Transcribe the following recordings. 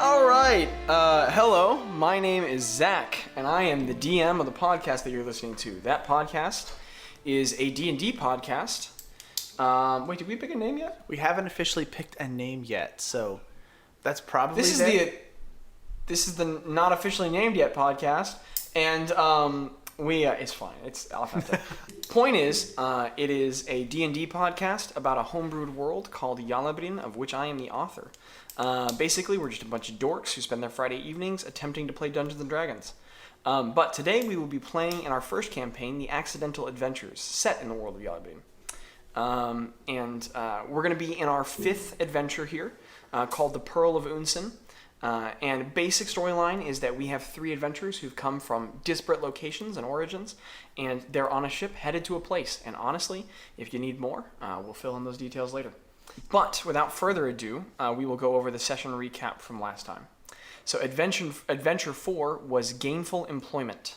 All right. Hello, my name is Zach, and I am the DM of the podcast that you're listening to. That podcast is a D&D podcast. Wait, did we pick a name yet? We haven't officially picked a name yet, so that's probably This is the not officially named yet podcast, and it's fine. I'll have to. Point is, it is a D&D podcast about a homebrewed world called Yalabrin, of which I am the author. Basically, we're just a bunch of dorks who spend their Friday evenings attempting to play Dungeons and Dragons. But today we will be playing in our first campaign, The Accidental Adventures, set in the world of Yalabrin. And we're going to be in our fifth adventure here, called The Pearl of Oonsin. And basic storyline is that we have three adventurers who've come from disparate locations and origins, and they're on a ship headed to a place. And honestly, if you need more, we'll fill in those details later. But without further ado, we will go over the session recap from last time. So Adventure 4 was Gainful Employment.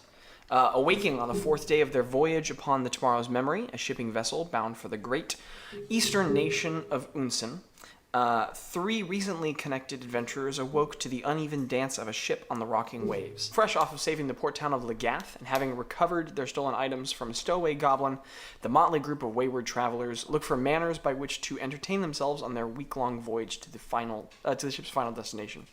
Awaking on the fourth day of their voyage upon the Tomorrow's Memory, a shipping vessel bound for the great eastern nation of Oonsin, three recently connected adventurers awoke to the uneven dance of a ship on the rocking waves. Fresh off of saving the port town of Legath and having recovered their stolen items from a stowaway goblin, the motley group of wayward travelers look for manners by which to entertain themselves on their week-long voyage to the ship's final destination.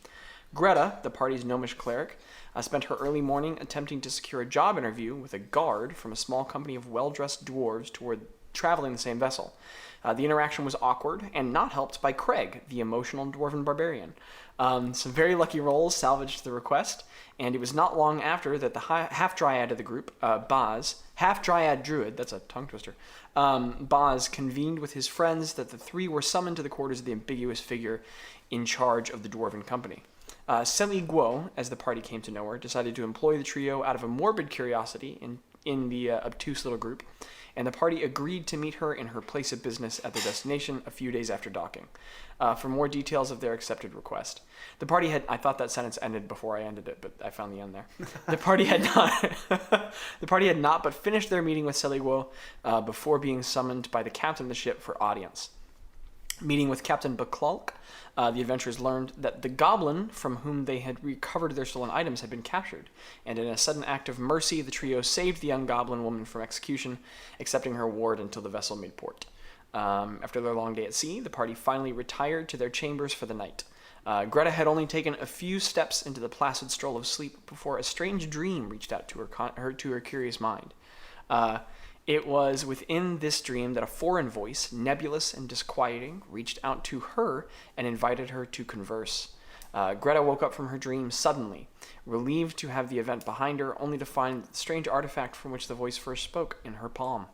Greta, the party's gnomish cleric, spent her early morning attempting to secure a job interview with a guard from a small company of well-dressed dwarves toward traveling the same vessel. The interaction was awkward and not helped by Craig, the emotional dwarven barbarian. Some very lucky rolls salvaged the request, and it was not long after that the half-dryad of the group, Bazz, half-dryad druid, that's a tongue twister, Bazz convened with his friends that the three were summoned to the quarters of the ambiguous figure in charge of the dwarven company. Seli Guo, as the party came to know her, decided to employ the trio out of a morbid curiosity in the obtuse little group, and the party agreed to meet her in her place of business at their destination a few days after docking. For more details of their accepted request. The party had... I thought that sentence ended before I ended it, but I found the end there. The party had not but finished their meeting with Seli Guo before being summoned by the captain of the ship for audience. Meeting with Captain Baclulk, the adventurers learned that the goblin from whom they had recovered their stolen items had been captured, and in a sudden act of mercy, the trio saved the young goblin woman from execution, accepting her reward until the vessel made port. After their long day at sea, the party finally retired to their chambers for the night. Greta had only taken a few steps into the placid stroll of sleep before a strange dream reached out to her curious mind. It was within this dream that a foreign voice, nebulous and disquieting, reached out to her and invited her to converse. Greta woke up from her dream suddenly, relieved to have the event behind her, only to find the strange artifact from which the voice first spoke in her palm.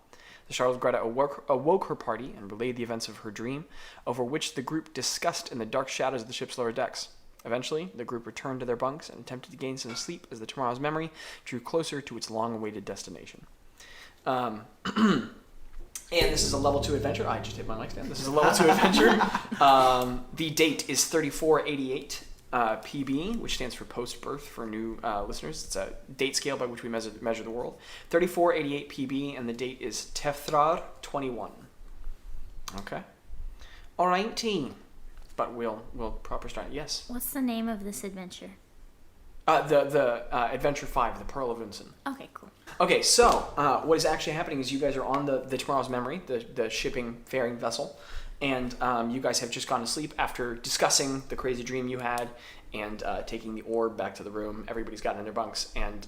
The startled Greta awoke her party and relayed the events of her dream, over which the group discussed in the dark shadows of the ship's lower decks. Eventually, the group returned to their bunks and attempted to gain some sleep as the Tomorrow's Memory drew closer to its long-awaited destination. And this is a level 2 adventure. I just hit my mic stand. This is a level 2 adventure. The date is 3488 PB, which stands for post-birth for new listeners. It's a date scale by which we measure the world. 3488 PB, and the date is Tefthrar 21. Okay. All right, team. But we'll proper start. Yes. What's the name of this adventure? The Adventure 5, The Pearl of Oonsin. Okay, cool. Okay, so what is actually happening is you guys are on the Tomorrow's Memory, the shipping faring vessel, and you guys have just gone to sleep after discussing the crazy dream you had and taking the orb back to the room. Everybody's gotten in their bunks, and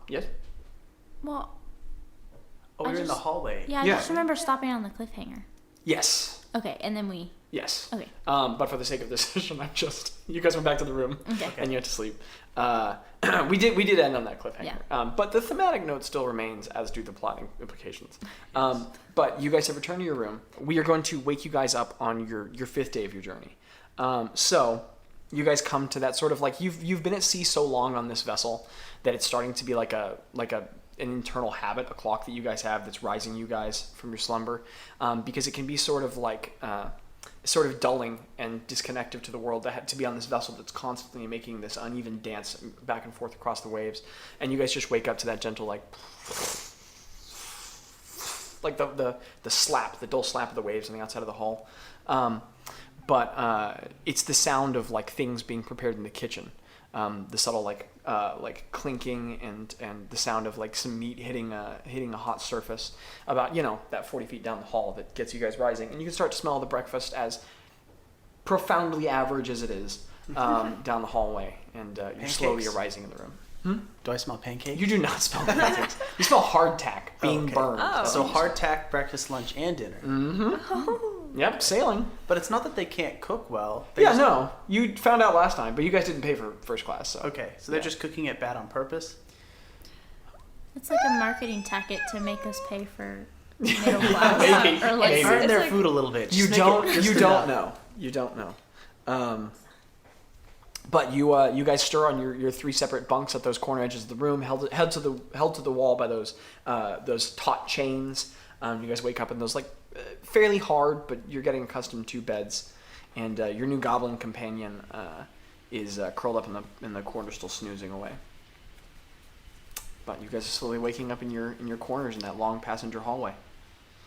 yes? Well, we were in the hallway. Yeah, I just remember stopping on the cliffhanger. Yes. Okay, and then we... Yes. Okay. But for the sake of this session, you guys went back to the room, okay. And you had to sleep. We did end on that cliffhanger. Yeah. But the thematic note still remains, as do the plotting implications. Yes. But you guys have returned to your room. We are going to wake you guys up on your fifth day of your journey. So you guys come to that sort of like you've been at sea so long on this vessel that it's starting to be like an internal habit, a clock that you guys have that's rising you guys from your slumber, because it can be sort of like sort of dulling and disconnected to the world to be on this vessel that's constantly making this uneven dance back and forth across the waves, and you guys just wake up to that gentle like the slap, the dull slap of the waves on the outside of the hull. but it's the sound of like things being prepared in the kitchen. The subtle like clinking and the sound of like some meat hitting a hot surface about that 40 feet down the hall that gets you guys rising, and you can start to smell the breakfast as profoundly average as it is down the hallway, and you're slowly rising in the room. Do I smell pancakes? You do not smell pancakes. You smell hardtack being burned. Oh. So hardtack, breakfast, lunch, and dinner. Yep, sailing. But it's not that they can't cook well. No. You found out last time, but you guys didn't pay for first class. So. Okay, so they're just cooking it bad on purpose? It's like a marketing tactic to make us pay for middle class. Maybe. Or like, Maybe. Earn their like- food a little bit. You Just make don't. it just You enough. don't know. You don't know. But you guys stir on your three separate bunks at those corner edges of the room, held to the wall by those taut chains. You guys wake up in those like fairly hard, but you're getting accustomed to beds, and your new goblin companion is curled up in the corner, still snoozing away. But you guys are slowly waking up in your corners in that long passenger hallway.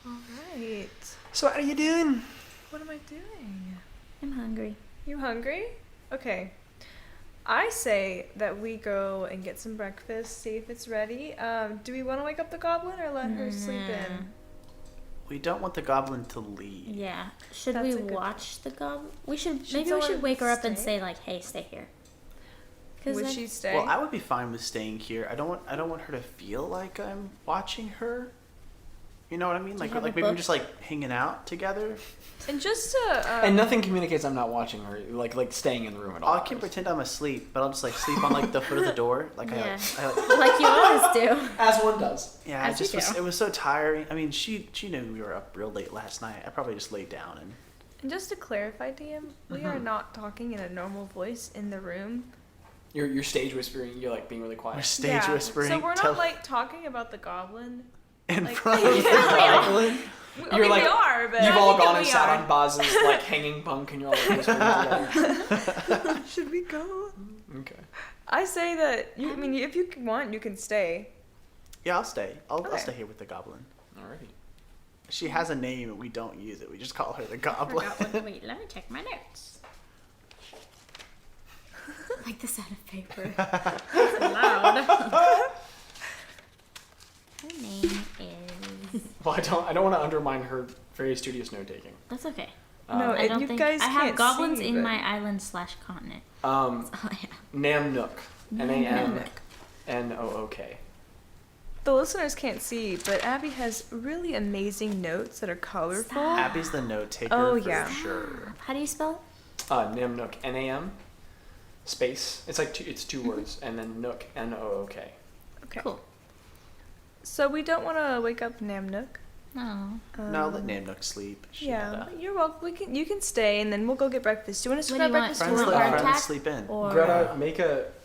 All right. So how are you doing? What am I doing? I'm hungry. You hungry? Okay. I say that we go and get some breakfast, see if it's ready. Do we want to wake up the goblin or let her sleep in? We don't want the goblin to leave. Yeah. Should That's we a good watch the goblin? We should. Should Maybe we someone should wake her up and stay? say like, "Hey, stay here." 'Cause Would then- she stay? Well, I would be fine with staying here. I don't want her to feel like I'm watching her. You know what I mean? Do you Like have a maybe book? we're just like hanging out together. And just to... And nothing communicates I'm not watching her, like staying in the room at all. I can pretend I'm asleep, but I'll just like sleep on like the foot of the door. Like Yeah. I like you always do. As one does. yeah, As you do. it was so tiring. I mean, she knew we were up real late last night. I probably just laid down and And just to clarify, DM, we are not talking in a normal voice in the room. You're stage whispering. You're like being really we're quiet. stage whispering. So we're tell- not like talking about the goblin. in like- front of the Yeah. goblin. I mean, like- we are, but You've I all think gone that and we sat are. on Bazz's like hanging bunk, and you're all like whispering together. Should we go? Okay. I say that I mean, if you want, you can stay. Yeah, I'll stay. I'll Okay. stay here with the goblin. Alrighty. She has a name and we don't use it. We just call her the I goblin. forgot what- Wait, let me check my notes. Like the sound of paper. It's loud. Her name is. Well, I don't want to undermine her very studious note taking. That's okay. No, I don't you think guys I have can't goblins see, in but- my island/continent. Um, That's all I have. Namnook. Namnook. Namnook. The listeners can't see, but Abby has really amazing notes that are colorful. Stop. Abby's the note taker Oh, for yeah. sure. How do you spell it? Namnook. Nam space. It's like it's two words, and then Nook. Nook. Okay. Cool. So we don't want to wake up Namnook. No. No, let Namnook sleep. She had Yeah, a- but you're welcome. You can stay, and then we'll go get breakfast. Do you want to What grab do you want? breakfast? Friends Do you let want friends hardtack sleep in. Or Greta,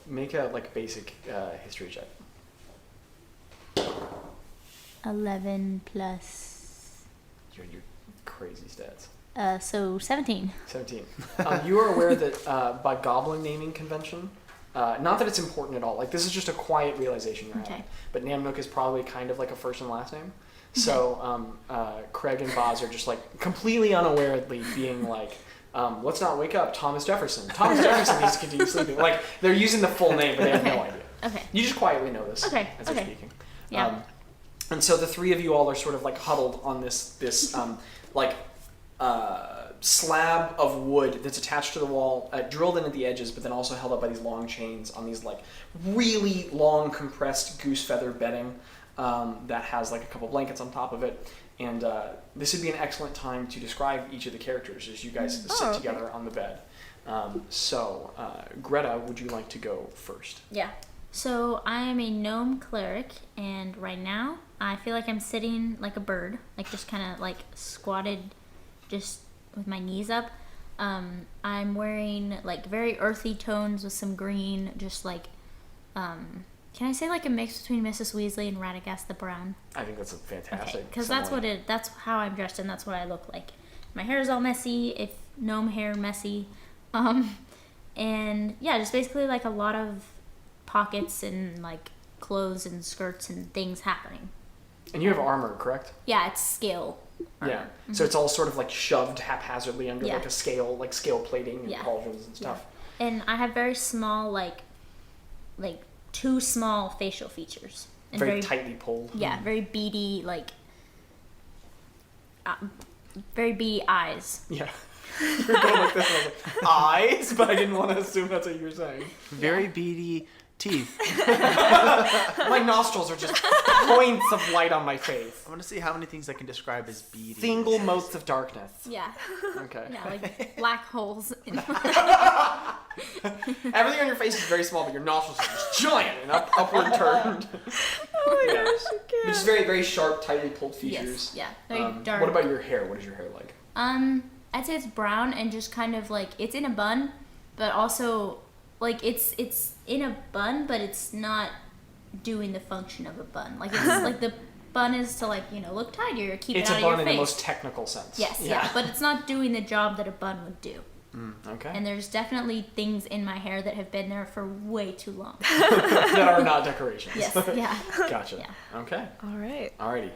make a like basic history check. 11 plus. Your crazy stats. So 17. 17. You are aware that by goblin naming convention, not that it's important at all. Like this is just a quiet realization you're Okay. having. But Namnook is probably kind of like a first and last name. So Craig and Bazz are just like completely unawarely being like, let's not wake up Thomas Jefferson. Thomas Jefferson needs to continue sleeping. Like they're using the full name, but they have no idea. Okay. You just quietly know this Okay, as you're okay. speaking. Yeah. And so the three of you all are sort of like huddled on this slab of wood that's attached to the wall, drilled in at the edges, but then also held up by these long chains on these like really long compressed goose feather bedding that has like a couple blankets on top of it. And this would be an excellent time to describe each of the characters as you guys sit okay. together on the bed. Greta, would you like to go first? Yeah. So I am a gnome cleric, and right now I feel like I'm sitting like a bird, like just kind of like squatted, just with my knees up. I'm wearing like very earthy tones with some green, just like, can I say like a mix between Mrs. Weasley and Radagast the Brown? I think that's a fantastic. Okay, because that's how I'm dressed and that's what I look like. My hair is all messy, if gnome hair messy, and yeah, just basically like a lot of pockets and like clothes and skirts and things happening. And you have armor, correct? Yeah, it's scale Yeah. So it's all sort of like shoved haphazardly under like a scale, like scale plating and pauldrons and stuff. Yeah. And I have very small, like too small facial features. And very tightly pulled. Yeah, very beady, like very beady eyes. Yeah. You're going like this, and I was like, eyes, but I didn't want to assume that's what you were saying. Very beady teeth. My nostrils are just points of light on my face. I want to see how many things I can describe as beady. Single motes of darkness. Yeah. Okay. Yeah, like black holes. Everything on your face is very small, but your nostrils are just giant and upward turned. Oh my gosh, you can't. Which is very, very sharp, tightly pulled features. Yes, yeah. Very dark. What about your hair? What is your hair like? I'd say it's brown and just kind of like it's in a bun, but also like it's in a bun, but it's not doing the function of a bun. Like it's like the bun is to like look tidier, keep it out of your face. It's a bun in the most technical sense. Yes, yeah, but it's not doing the job that a bun would do. Okay. And there's definitely things in my hair that have been there for way too long. That are not decorations. Yes, yeah. Gotcha. Yeah. Okay. All right. Alrighty.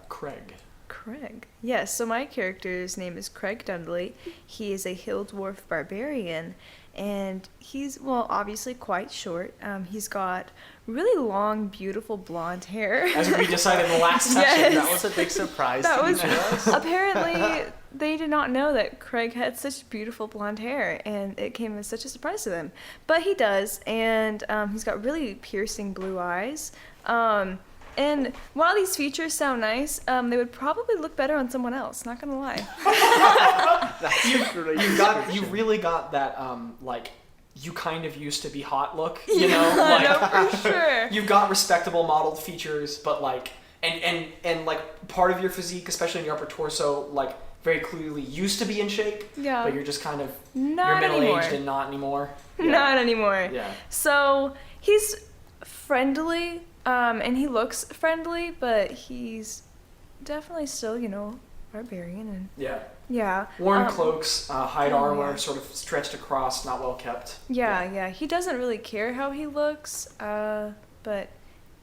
Craig. Craig. Yes, so my character's name is Craig Dundley. He is a hill dwarf barbarian, and he's, well, obviously quite short. He's got really long, beautiful blonde hair. As we decided in the last session, that was a big surprise That to was us. apparently they did not know that Craig had such beautiful blonde hair, and it came as such a surprise to them. But he does, and he's got really piercing blue eyes. And while these features sound nice, they would probably look better on someone else. Not gonna lie. You really got that like you kind of used to be hot look, you know? Like, no, for sure. You've got respectable modeled features, but like and like part of your physique, especially in your upper torso, like very clearly used to be in shape. Yeah. But you're just kind of Not you're middle aged anymore. and not anymore. Yeah. Not anymore. Yeah. So he's friendly, and he looks friendly, but he's definitely still, barbarian and Yeah. yeah. Worn cloaks, hide oh, armor, yeah. sort of stretched across, not well kept. Yeah. He doesn't really care how he looks, but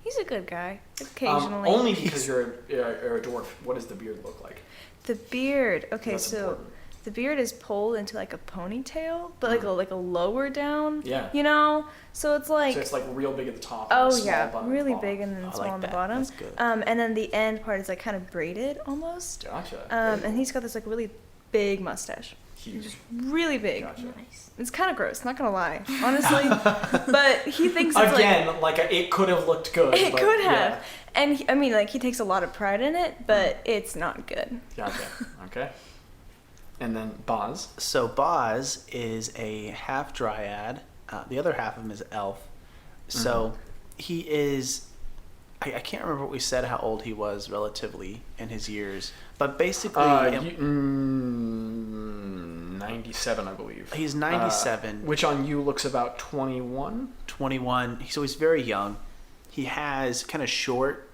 he's a good guy. Occasionally. Only because you're a dwarf. What does the beard look like? The beard. Okay, That's so important. the beard is pulled into like a ponytail, but like a lower down. Yeah. So it's like. So it's like real big at the top. Oh and small yeah, button at the really bottom. big and then I small like on the that. bottom. That's good. And then the end part is like kind of braided almost. Gotcha. And he's got this like really big mustache. Huge. Really big. Gotcha. Nice. It's kind of gross, not gonna lie, honestly. But he thinks it's Again, like it could have looked good. it but, could have. Yeah. And he takes a lot of pride in it, but it's not good. Gotcha. Okay. And then Bazz. So Bazz is a half dryad. The other half of him is elf. So he is. I can't remember what we said how old he was relatively in his years, but basically 97, I believe. he's 97. Which on you looks about 21. 21. So he's very young. He has kind of short,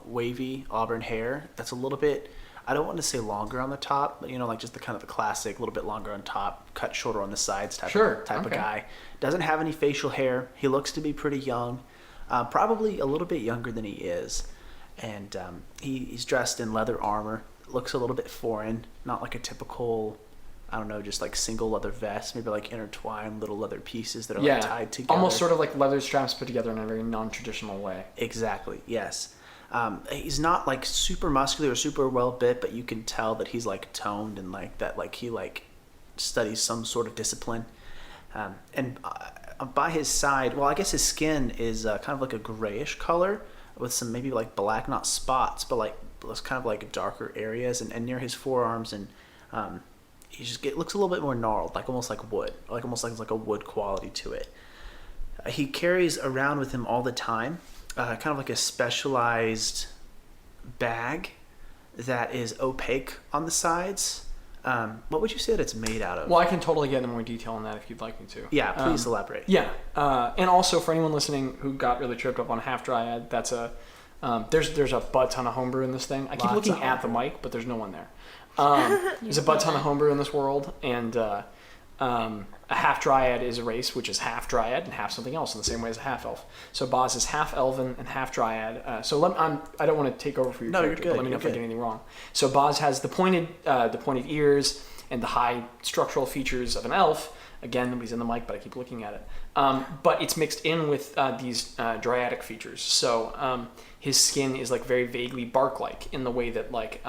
wavy auburn hair. That's a little bit. I don't want to say longer on the top, but like just the kind of the classic, a little bit longer on top, cut shorter on the sides type of guy. Doesn't have any facial hair. He looks to be pretty young, probably a little bit younger than he is, and he's dressed in leather armor. Looks a little bit foreign, not like a typical, I don't know, just like single leather vest, maybe like intertwined little leather pieces that are like tied together. Almost sort of like leather straps put together in a very non-traditional way. Exactly. Yes. He's not like super muscular or super well bit, but you can tell that he's like toned and like that, like he like studies some sort of discipline. And by his side, well, I guess his skin is kind of like a grayish color with some maybe like black, not spots, but like those kind of like darker areas, and near his forearms, and it looks a little bit more gnarled, like almost like wood, like almost like a wood quality to it. He carries around with him all the time. Kind of like a specialized bag that is opaque on the sides. What would you say that it's made out of? Well, I can totally get into more detail on that if you'd like me to. Yeah, please elaborate. Yeah, and also for anyone listening who got really tripped up on half dryad, that's there's a butt ton of homebrew in this thing. I keep Lots looking of at the mic, but there's no one there. There's a butt ton of homebrew in this world, and A half dryad is a race which is half dryad and half something else in the same way as a half elf. So Bazz is half elven and half dryad. I don't want to take over for your No, character, you're good. but let me know if I You're get anything wrong. So Bazz has the pointed ears and the high structural features of an elf. Again, nobody's in the mic, but I keep looking at it. But it's mixed in with these dryadic features. So his skin is like very vaguely bark-like in the way that like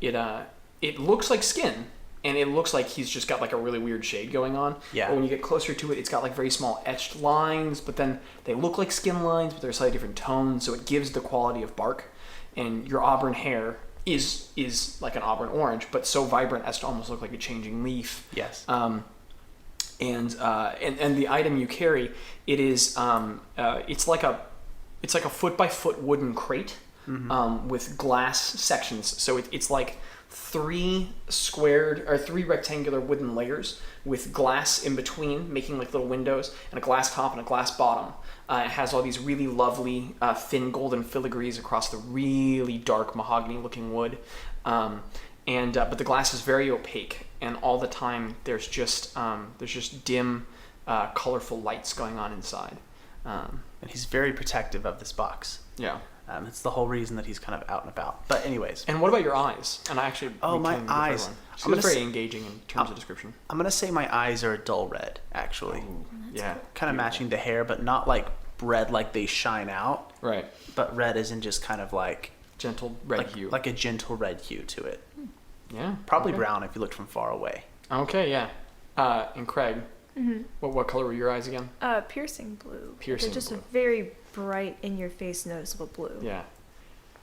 it looks like skin. And it looks like he's just got like a really weird shade going on. Yeah. But when you get closer to it, it's got like very small etched lines, but then they look like skin lines, but they're slightly different tones. So it gives the quality of bark. And your auburn hair is like an auburn orange, but so vibrant as to almost look like a changing leaf. Yes. And the item you carry, it is it's like a foot by foot wooden crate with glass sections. So it's like three rectangular wooden layers with glass in between, making like little windows, and a glass top and a glass bottom. It has all these really lovely thin golden filigrees across the really dark mahogany looking wood. But the glass is very opaque, and all the time there's just dim, colorful lights going on inside. And he's very protective of this box. Yeah. It's the whole reason that he's kind of out and about. But anyways. And what about your eyes? And I actually my eyes. It's very engaging in terms of description. I'm gonna say my eyes are a dull red, actually. Ooh, yeah. Kind of matching the hair, but not like red like they shine out. Right. But red isn't just kind of like gentle red like, hue. Like a gentle red hue to it. Yeah. Probably brown if you looked from far away. Okay, yeah. And Craig, what color were your eyes again? Piercing blue. Piercing They're just blue. a very bright, in your face, noticeable blue. Yeah.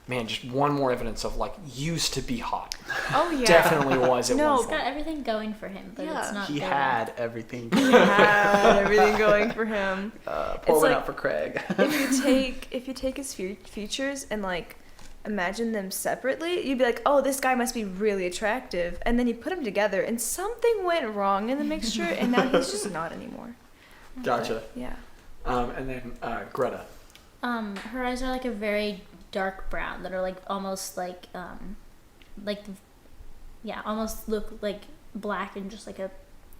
Man, just one more evidence of like used to be hot. Oh yeah. Definitely was at No, one He's got point. everything going for him, but Yeah. it's not He good. had everything. He had everything going for him. Pour It's one like- out for Craig. If you take his features and like imagine them separately, you'd be like, oh, this guy must be really attractive, and then you put them together and something went wrong in the mixture, and now he's just not anymore. Gotcha. Yeah. And then Greta. Her eyes are like a very dark brown that are like almost almost look like black and just like a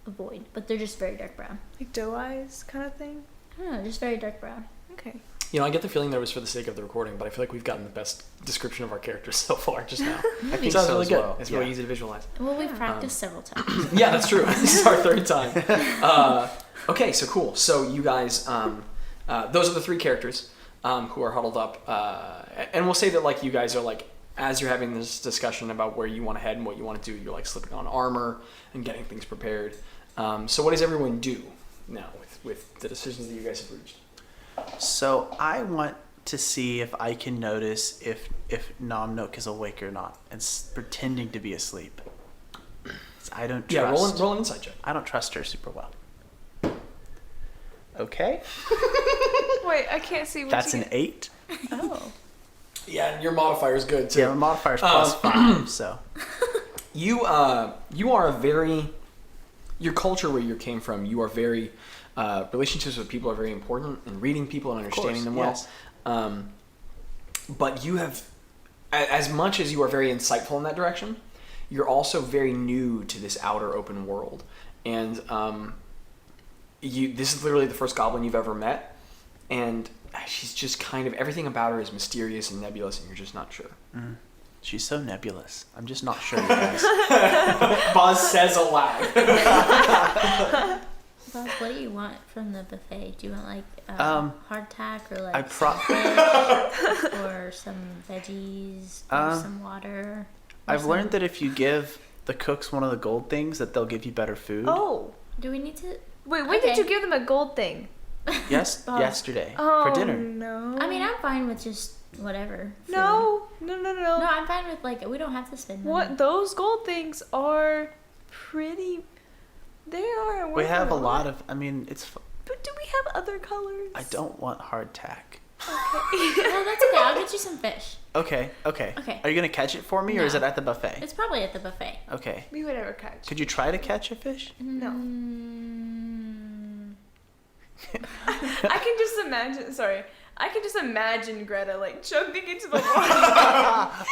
void, but they're just very dark brown. Like doe eyes kind of thing. I don't know, just very dark brown. Okay. You know, I get the feeling that it was for the sake of the recording, but I feel like we've gotten the best description of our characters so far just now. I think Sounds so really as good. well. It's Yeah. really easy to visualize. Well, we've practiced several times. Yeah, that's true. This is our third time. Okay, so cool. So you guys, those are the three characters who are huddled up. And we'll say that like you guys are like, as you're having this discussion about where you want to head and what you want to do, you're like slipping on armor and getting things prepared. So what does everyone do now with the decisions that you guys have reached? So I want to see if I can notice if Nom Nook is awake or not and pretending to be asleep. I don't trust. Yeah, roll an insight check. I don't trust her super well. Okay. Wait, I can't see what That's you an 8. Oh. Yeah, and your modifier is good too. Yeah, my modifier's plus 5, so. You are a very, your culture where you came from, you are very, relationships with people are very important, and reading people and understanding them well. Yes. But you have, as much as you are very insightful in that direction, you're also very new to this outer open world. And this is literally the first goblin you've ever met, and she's just kind of, everything about her is mysterious and nebulous, and you're just not sure. She's so nebulous. I'm just not sure, you guys. Bazz says aloud. Bazz, what do you want from the buffet? Do you want like hardtack or like I or some veggies or some water? I've learned that if you give the cooks one of the gold things, that they'll give you better food. Oh. Do we need to? Wait, when did you give them a gold thing? Yes, Bazz. yesterday Oh, for dinner. no. I mean, I'm fine with just whatever. food. No. No, I'm fine with like we don't have to spend money. What? Those gold things are pretty. They are. We have a lot of. I mean, it's. But do we have other colors? I don't want hardtack. No, that's okay. I'll get you some fish. Okay. Okay. Are you gonna catch it for me, or is No. it at the buffet? It's probably at the buffet. Okay. We would never catch. Could you try to catch a fish? No. Mm, I can just imagine. Sorry. I can just imagine Greta like jumping into the water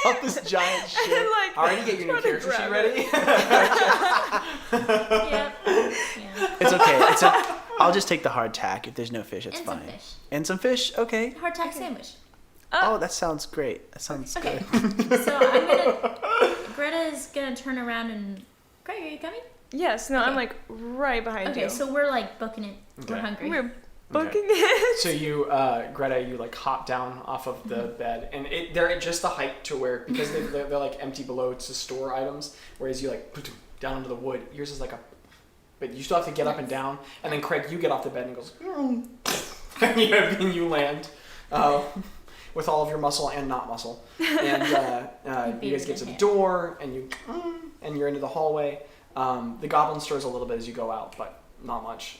Up this giant and ship. like. Alright, get your new trying to character sheet grab ready. Yep. It's okay. I'll just take the hardtack. If there's no fish, it's And fine. some fish. And some fish? Okay. Hardtack sandwich. Oh, that sounds great. That sounds Okay. good. So Greta's gonna turn around and. Craig, are you coming? Yes, no, I'm Okay. like right behind you. Okay, so we're like booking it. We're Okay. hungry. We're booking it. So you, Greta, you like hop down off of the bed, and they're at just the height to where, because they're like empty below to store items, whereas you like down into the wood. Yours is like but you still have to get up and down, and then Craig, you get off the bed and goes, and you land. With all of your muscle and not muscle, and you guys get to the door, and you're into the hallway. The goblin stirs a little bit as you go out, but not much.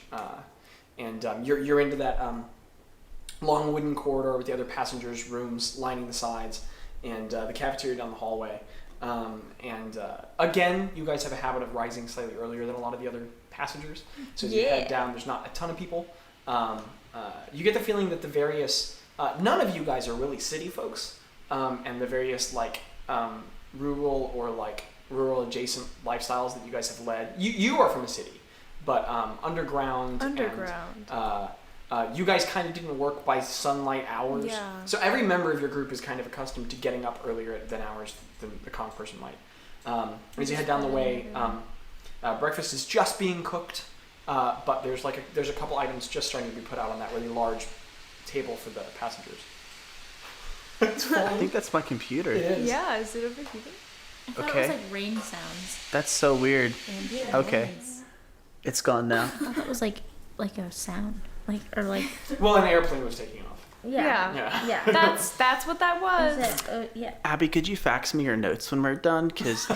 And you're into that long wooden corridor with the other passengers' rooms lining the sides, and the cafeteria down the hallway. Again, you guys have a habit of rising slightly earlier than a lot of the other passengers. So as you head down, there's not a ton of people. You get the feeling that the various none of you guys are really city folks, and the various like rural or like rural adjacent lifestyles that you guys have led. You are from a city, but underground. And, you guys kind of didn't work by sunlight hours. Yeah. So every member of your group is kind of accustomed to getting up earlier than hours than the common person might. As you head down the way, breakfast is just being cooked, but there's a couple items just starting to be put out on that really large table for the passengers. I think that's my computer. It is. Yeah, is it over here? I thought Okay. it was like rain sounds. That's so weird. Ambient Okay. noise. It's gone now. I thought it was like a sound, like. Well, an airplane was taking off. Yeah. Yeah. That's what that was. Yeah. Abby, could you fax me your notes when we're done? Cause For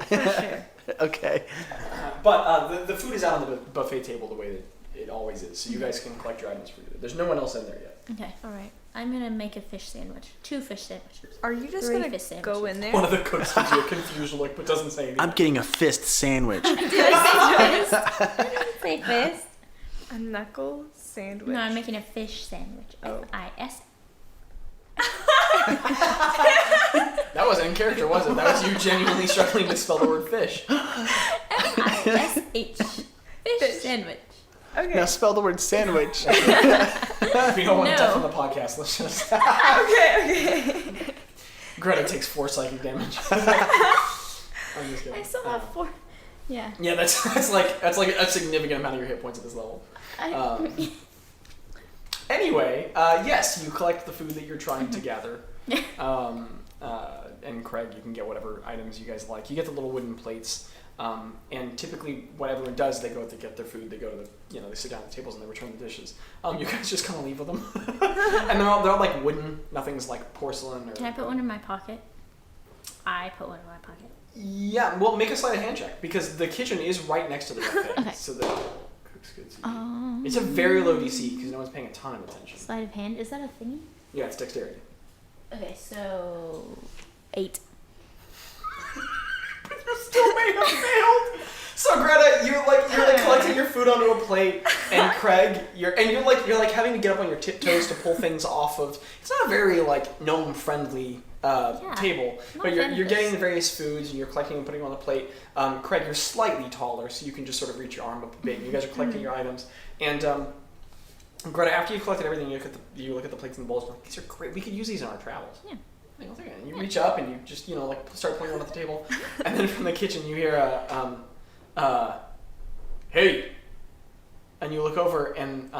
sure. okay. But the food is out on the buffet table the way that it always is, so you guys can collect your items for you. There's no one else in there yet. Okay. All right. I'm gonna make a fish sandwich. 2 fish sandwiches. Are you just 3 gonna fish sandwiches. go in there? One of the cooks gives you a confused look, but doesn't say anything. I'm getting a fist sandwich. Did I say fist? A knuckle sandwich. No, I'm making a fish sandwich. Oh. F-I-S. That wasn't in character, was it? That was you genuinely struggling to spell the word fish. F-I-S-H. Fish sandwich. Okay. Now spell the word sandwich. If you don't want No. death on the podcast, let's just... okay. Greta takes 4 psychic damage. I'm just kidding. I still have 4. Yeah. Yeah, that's like a significant amount of your hit points at this level. Anyway, yes, you collect the food that you're trying to gather. And Craig, you can get whatever items you guys like. You get the little wooden plates. And typically, what everyone does, they go to get their food. They go to they sit down at the tables and they return the dishes. You guys just kind of leave with them, and they're all like wooden. Nothing's like porcelain or. Can I put one in my pocket? I put one in my pocket. Yeah, well, make a sleight of hand check because the kitchen is right next to the buffet, Okay. so the cooks could see. It's a very low DC because no one's paying a ton of attention. Sleight of hand. Is that a thingy? Yeah, it's dexterity. Okay, so 8. You still may have failed. So Greta, you're like collecting your food onto a plate, and Craig, you're like having to get up on your tiptoes to pull things off of. It's not a very like gnome friendly table, but you're getting the various foods and you're collecting and putting them on the plate. Craig, you're slightly taller, so you can just sort of reach your arm up a bit. And you guys are collecting your items, and Greta, after you've collected everything, you look at the plates and the bowls. And you're like, these are great. We could use these in our travels. Yeah. And you reach up and you just start putting one at the table, and then from the kitchen you hear hey, and you look over and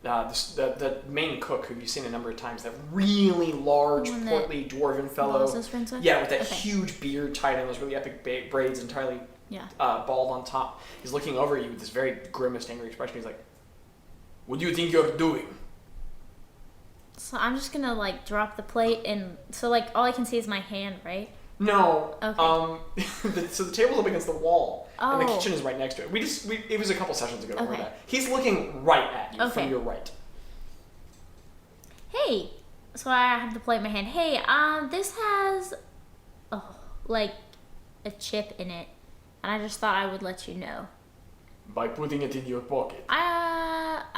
the main cook who you've seen a number of times, that really large, One that portly dwarven fellow, Balls is friends with? yeah, with that Okay. huge beard tied in those really epic braids, entirely Yeah. bald on top. He's looking over at you with this very grimaced, angry expression. He's like, "What do you think you're doing?" So I'm just gonna like drop the plate and so like all I can see is my hand, right? No. Okay. So the table's up against the wall, and the Oh. kitchen is right next to it. It was a couple sessions ago. Okay. He's looking right at you Okay. from your right. Hey. So I have the plate in my hand. Hey, this has like a chip in it. And I just thought I would let you know. By putting it in your pocket.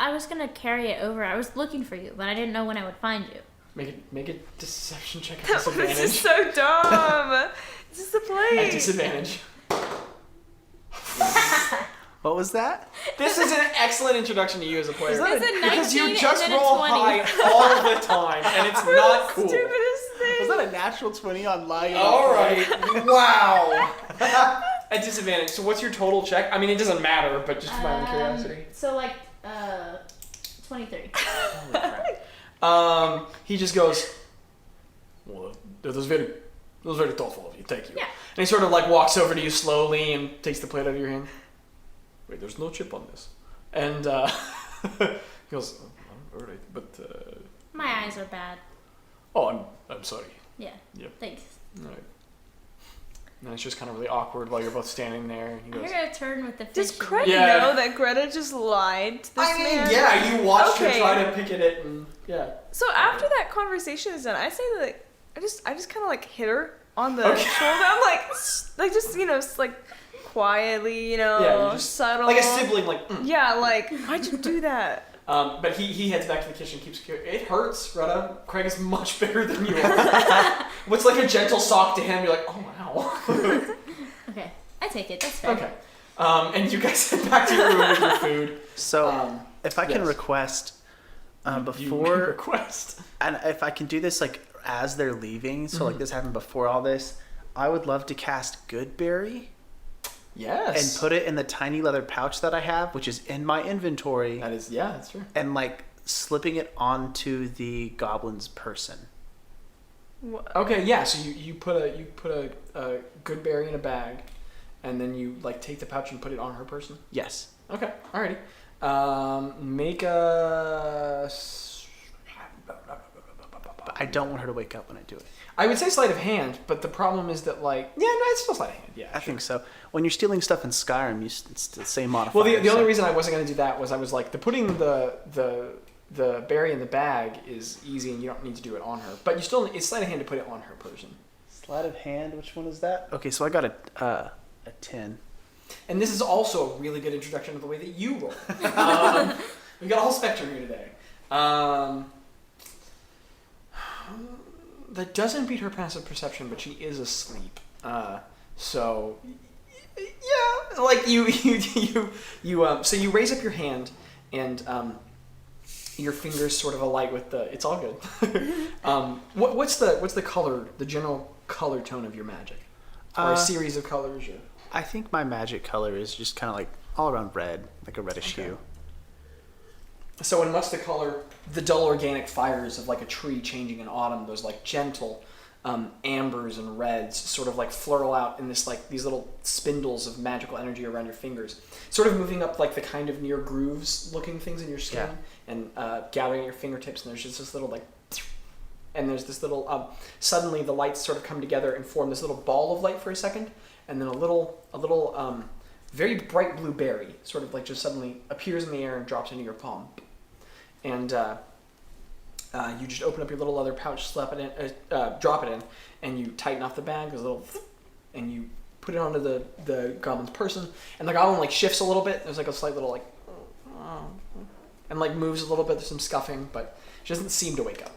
I was gonna carry it over. I was looking for you, but I didn't know when I would find you. Make a deception check at This disadvantage. is so dumb. This is the At plate. disadvantage. What was that? This is an excellent introduction to you as a player. It's a 19 because you and just then a roll 20. high all the time, and it's not cool. Stupidest thing. Was that a natural 20 on lying? All right. Wow. At disadvantage. So what's your total check? I mean, it doesn't matter, but just for my own curiosity. So like 23. Holy crap. He just goes, well, that was very thoughtful of you. Thank you. Yeah. And he sort of like walks over to you slowly and takes the plate out of your hand. Wait, there's no chip on this. And he goes, oh, all right, but My eyes are bad. oh, I'm sorry. Yeah. Yep. Thanks. All right. And it's just kind of really awkward while you're both standing there. And he I'm goes, gonna turn with the fish. Does Craig Yeah. know that Greta just lied to this I mean, man? yeah, you watched her Okay. try to pick at it, and yeah. So after that conversation is done, I say that like, I just kind of like hit her on the Okay. shoulder. I'm like just like quietly, Yeah, you just subtle. like a sibling, like. Yeah, like why'd you do that? But he heads back to the kitchen, keeps it hurts, Greta. Craig is much bigger than you are. What's like a gentle sock to him? You're like, oh wow. Okay, I take it. That's fair. Okay. And you guys head back to your room with your food. So, if I can yes. request You may before, request. and if I can do this like as they're leaving, so like this happened before all this, I would love to cast Goodberry Yes. and put it in the tiny leather pouch that I have, which is in my inventory, That is, yeah, that's true. and like slipping it onto the goblin's person. Okay, yeah. So you put a good berry in a bag, and then you like take the pouch and put it on her person. Yes. Okay, alrighty. Make a. But I don't want her to wake up when I do it. I would say sleight of hand, but the problem is that like no, it's still sleight of hand. Yeah, I sure. think so. When you're stealing stuff in Skyrim, it's the same modifier. Well, the so- only reason I wasn't going to do that was I was like, putting the berry in the bag is easy and you don't need to do it on her. But you still, it's sleight of hand to put it on her person. Sleight of hand, which one is that? Okay, so I got a 10. And this is also a really good introduction to the way that you roll. We got a whole spectrum here today. That doesn't beat her passive perception, but she is asleep. So yeah, like you so you raise up your hand and your fingers sort of alight with the. It's all good. What's the color? The general color tone of your magic, or a series of colors? Or? I think my magic color is just kind of like all around red, like a reddish Okay. hue. So in much the color, the dull organic fires of like a tree changing in autumn, those like gentle ambers and reds sort of like flurl out in this like these little spindles of magical energy around your fingers, sort of moving up like the kind of near grooves looking things in your skin and gathering at your fingertips. And there's just this little like, and there's this little suddenly the lights sort of come together and form this little ball of light for a second, and then a little very bright blue berry sort of like just suddenly appears in the air and drops into your palm. And you just open up your little leather pouch, slap it in, drop it in, and you tighten off the bag. There's a little, and you put it onto the goblin's person, and the goblin like shifts a little bit. There's like a slight little like, and like moves a little bit. There's some scuffing, but she doesn't seem to wake up.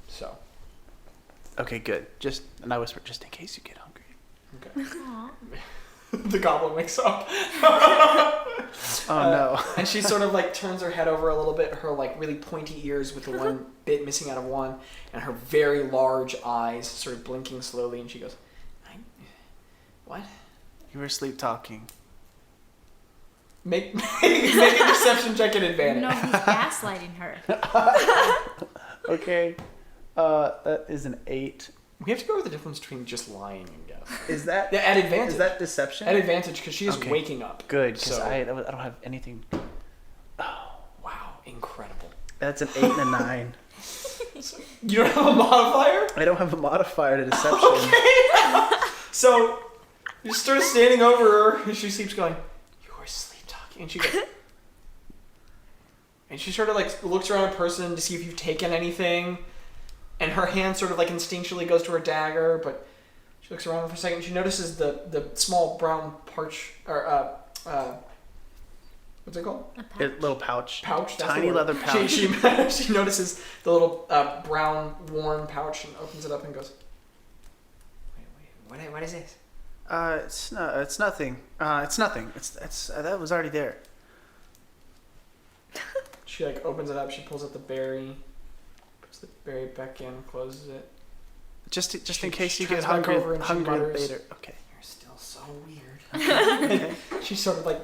So. Okay, good. And I whisper, just in case you get hungry. Okay. Aw. The goblin wakes up. Oh no. And she sort of like turns her head over a little bit, her like really pointy ears with the one bit missing out of one, and her very large eyes sort of blinking slowly, and she goes, what? You were sleep talking. Make a deception check at advantage. No, he's gaslighting her. Okay. That is an 8. We have to go over the difference between just lying and guess. Is that Yeah, at advantage. Is that deception? At advantage, because she is Okay. waking up. Good, because So- I don't have anything. Wow, incredible. That's an 8 and a 9. You don't have a modifier? I don't have a modifier to deception. So you start standing over her, and she keeps going, you are sleep talking. And she goes, and she sort of like looks around a person to see if you've taken anything. And her hand sort of like instinctually goes to her dagger, but she looks around for a second. She notices the small brown pouch, or what's it called? A pouch. Little pouch. Pouch. That's Tiny the word. leather pouch. She notices the little brown worn pouch and opens it up and goes, wait, what is this? It's nothing. It's nothing. It's that was already there. She like opens it up. She pulls out the berry, puts the berry back in, closes it. Just She in case you turns get back hungry over and she mutters, later. Okay. You're still so weird. She sort of like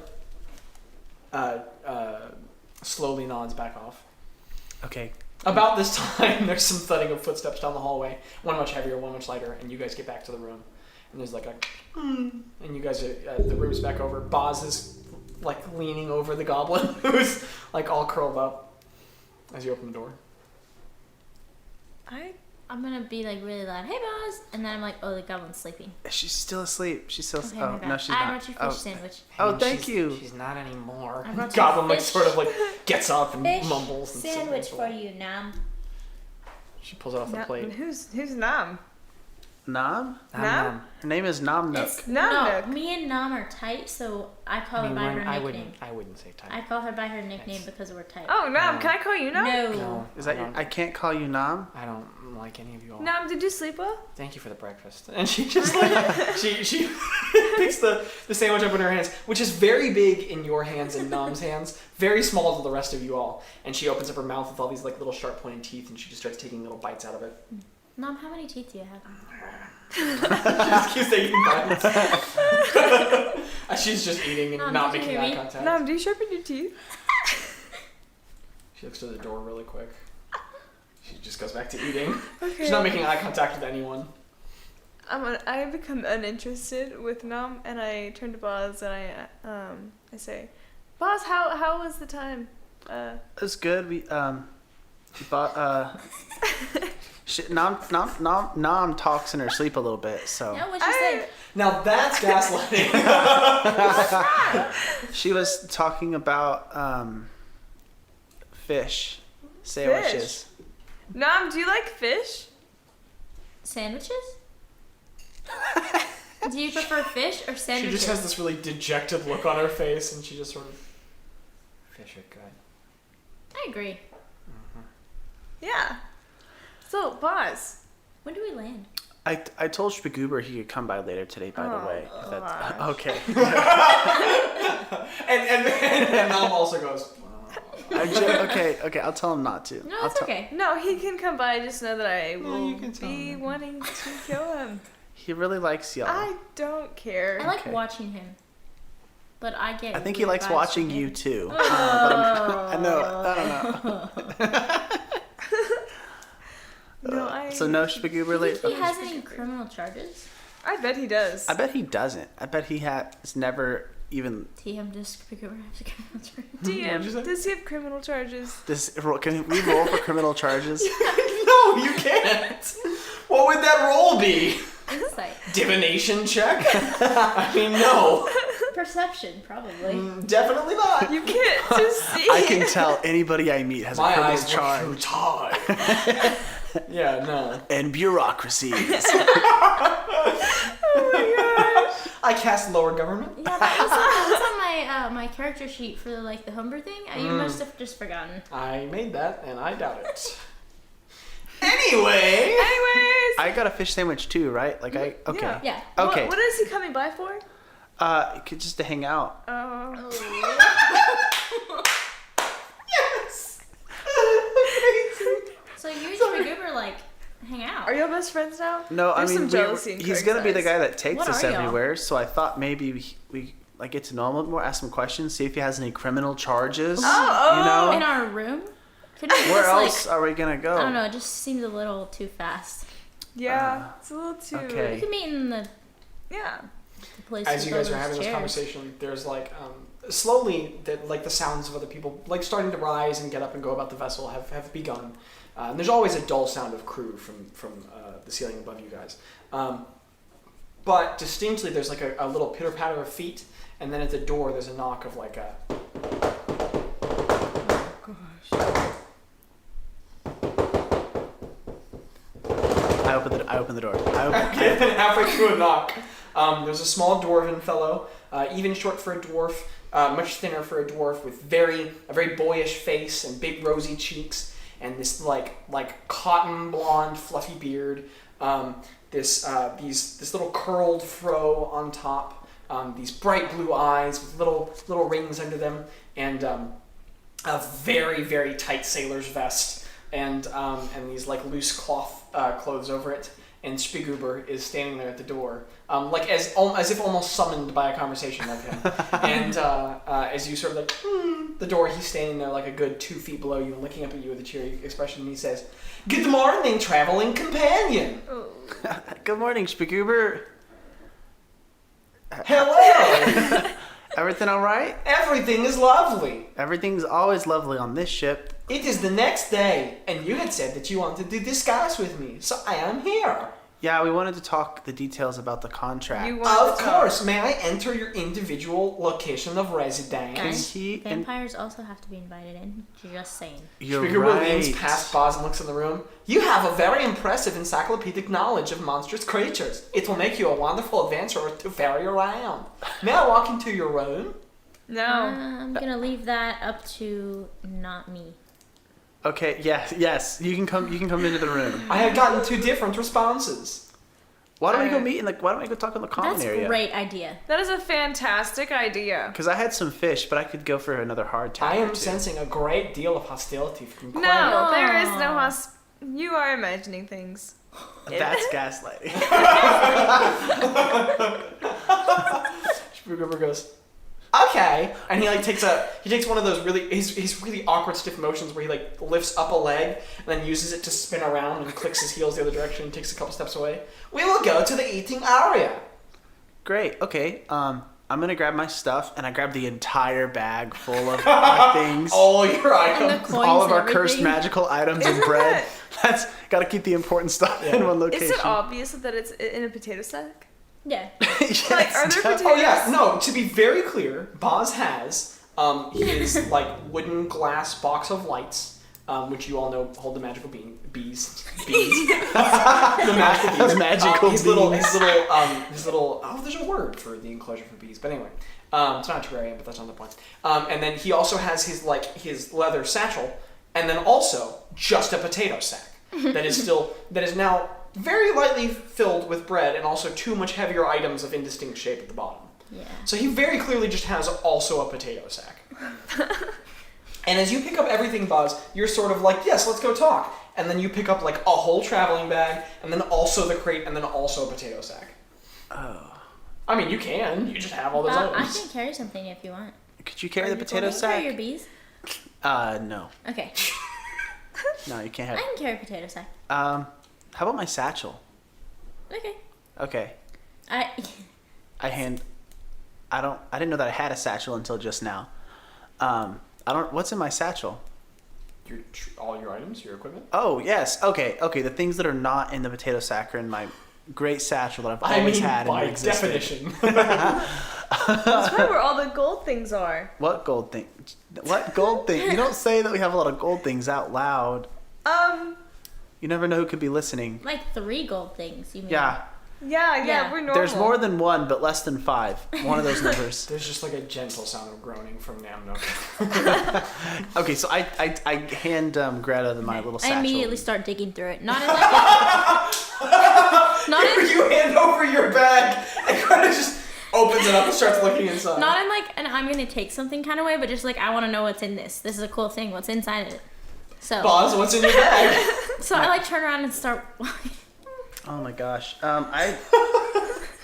slowly nods back off. Okay. About this time, there's some thudding of footsteps down the hallway. One much heavier, one much lighter, and you guys get back to the room. And there's like a, and you guys are, the room's back over. Bazz is like leaning over the goblin, who's like all curled up as you open the door. I'm gonna be like really loud. Hey, Bazz, and then I'm like, oh, the goblin's sleeping. She's still asleep. She's still. Okay, oh my bad. no, she's I not. brought you fish sandwich. Oh, thank you. She's not anymore. I brought you Goblin like fish. sort of like gets up and Fish mumbles and sandwich sits for you, Nam. She pulls it off the Na- plate. Who's Nam? Nam? Nam? Her name is Nam Nook. It's, Nam no, Nook. me and Nam are tight, so I call her by her nickname. I wouldn't say tight. I call her by her nickname because we're tight. Oh, Nam. No. Can I call you Nam? No. No, Is that I can't call you Nam? I don't like any of you all. Nam, did you sleep well? Thank you for the breakfast. And she just like she picks the sandwich up in her hands, which is very big in your hands and Nam's hands, very small to the rest of you all. And she opens up her mouth with all these like little sharp pointed teeth, and she just starts taking little bites out of it. Nam, how many teeth do you have? She just keeps taking bites. She's just eating and Nam, not did you making hear eye me? contact. Nam, do you sharpen your teeth? She looks to the door really quick. She just goes back to eating. Okay. She's not making eye contact with anyone. I become uninterested with Nam, and I turn to Bazz and I say, Bazz, how was the time? It was good. We bought Nam talks in her sleep a little bit, so No, what she said. Now that's gaslighting. she was talking about fish sandwiches. Nam, do you like fish? Sandwiches? Do you prefer fish or She sandwiches? just has this really dejected look on her face, and she just sort of. Fish are good. I agree. Yeah. So, Bazz. When do we land? I told Spagoober he could come by later today. By the way, if that's gosh. okay. And Mom also goes. Okay. I'll tell him not to. No, I'll it's tell- okay. No, he can come by. Just know that I will you can tell be him. wanting to kill him. He really likes y'all. I don't care. I like Okay. watching him. But I get I think he weird likes vibes watching from you him. too. Oh. I don't know. No, So no Spagoober Do you think he later. has any criminal charges? I bet he does. I bet he doesn't. I bet he has never even TM just pick over after criminal charges. What'd you say? DM, does he have criminal charges? this. Can we roll for criminal charges? No, you can't. What would that roll be? Insight. Divination check? I mean, no. Perception, probably. Definitely not. You can't just see. I can tell anybody I meet has a My criminal eyes charge. were too tight. Yeah, no. And bureaucracies. I cast lower government. Yeah, that's on my my character sheet for like the Humber thing. You must have just forgotten. I made that, and I doubt it. Anyway. Anyways. I got a fish sandwich too, right? Like I okay. Yeah. Yeah. Okay. What is he coming by for? Just to hang out. Oh. Yes. So you and Spagoober like hang out. Are y'all best friends now? No, There's I mean some jealousy in he's Craig's gonna be the eyes. guy that takes What us are y'all? everywhere. So I thought maybe we like get to know him a little more, ask him questions, see if he has any criminal charges. Oh, you know. In our room? Couldn't we Where just, else are we gonna go? I don't know. It just seems a little too fast. Yeah, it's a little too. okay. We could meet in the Yeah. place. As with you guys all are having those this chairs. conversation, there's like slowly that like the sounds of other people like starting to rise and get up and go about the vessel have begun. And there's always a dull sound of crew from the ceiling above you guys. But distinctly, there's like a little pitter patter of feet, and then at the door there's a knock of like a. I open the door. And then halfway through a knock, there's a small dwarven fellow, even short for a dwarf, much thinner for a dwarf, with a very boyish face and big rosy cheeks, and this like cotton blonde fluffy beard. This little curled fro on top, these bright blue eyes with little rings under them, and a very, very tight sailor's vest, and these like loose cloth clothes over it. And Spieguber is standing there at the door, like as if almost summoned by a conversation like him. And as you sort of like the door, he's standing there like a good 2 feet below you, looking up at you with a cheery expression. And he says, "Good morning, traveling companion." Oh. Good morning, Spieguber. Hello. Everything all right? Everything is lovely. Everything's always lovely on this ship. It is the next day, and you had said that you wanted to discuss with me, so I am here. Yeah, we wanted to talk the details about the contract. You wanted Of to talk. course. May I enter your individual location of residence? Guys, he- vampires also have to be invited in. Just saying. You're Speaker right. leans past Bazz and looks in the room. You have a very impressive encyclopedic knowledge of monstrous creatures. It will make you a wonderful adventurer to ferry around. May I walk into your room? No. I'm gonna leave that up to not me. Okay, yes. You can come into the room. I had gotten 2 different responses. Why don't we go meet in why don't we go talk in the common That's area? a great idea. That is a fantastic idea. Because I had some fish, but I could go for another hard time. I or am two. sensing a great deal of hostility from Quinn. No, there is no Aw. You are imagining things. That's gaslighting. Spookover goes, okay, and he like takes one of those his really awkward stiff motions where he like lifts up a leg and then uses it to spin around and clicks his heels the other direction and takes a couple steps away. We will go to the eating area. Great. Okay. I'm gonna grab my stuff, and I grab the entire bag full of my things. All your And items. the coins All of and our cursed everything. magical items and Isn't bread. that- That's gotta keep the important stuff in one location. Is it obvious that it's in a potato sack? Yeah. Yes, Like, are there definitely. Oh yeah, no. To be very clear, Bazz has his like wooden glass box of lights, which you all know hold the magical bees. The magical bees. Magical his bees. little. Oh, there's a word for the enclosure for bees, but anyway, it's not a terrarium, but that's not the point. And then he also has his leather satchel, and then also just a potato sack that is now very lightly filled with bread and also 2 much heavier items of indistinct shape at the bottom. Yeah. So he very clearly just has also a potato sack. And as you pick up everything, Bazz, you're sort of like, yes, let's go talk. And then you pick up like a whole traveling bag, and then also the crate, and then also a potato sack. Oh. I mean, you can. You just have all those I items. can carry something if you want. Could you carry Are the you potato cool? Can you carry your sack? bees? No. Okay. No, you can't I have. can carry a potato sack. How about my satchel? Okay. Okay. I didn't know that I had a satchel until just now. What's in my satchel? All your items, your equipment. Oh, yes. Okay. The things that are not in the potato sack are in my great satchel that I've always had by and existed. definition. That's right where all the gold things are. What gold thing? What gold thing? You don't say that we have a lot of gold things out loud. You never know who could be listening. like 3 gold things, you mean? Yeah. Yeah, we're normal. There's more than 1, but less than 5. One of those numbers. There's just like a gentle sound of groaning from Namnook. Okay, so I hand Greta my little satchel. I immediately start digging through it. Not in like You hand over your bag, and Greta just opens it up and starts looking inside. not in like an I'm gonna take something kind of way, but just like I want to know what's in this. This is a cool thing. What's inside of it? So Bazz, what's in your bag? so I like turn around and start. Oh my gosh. I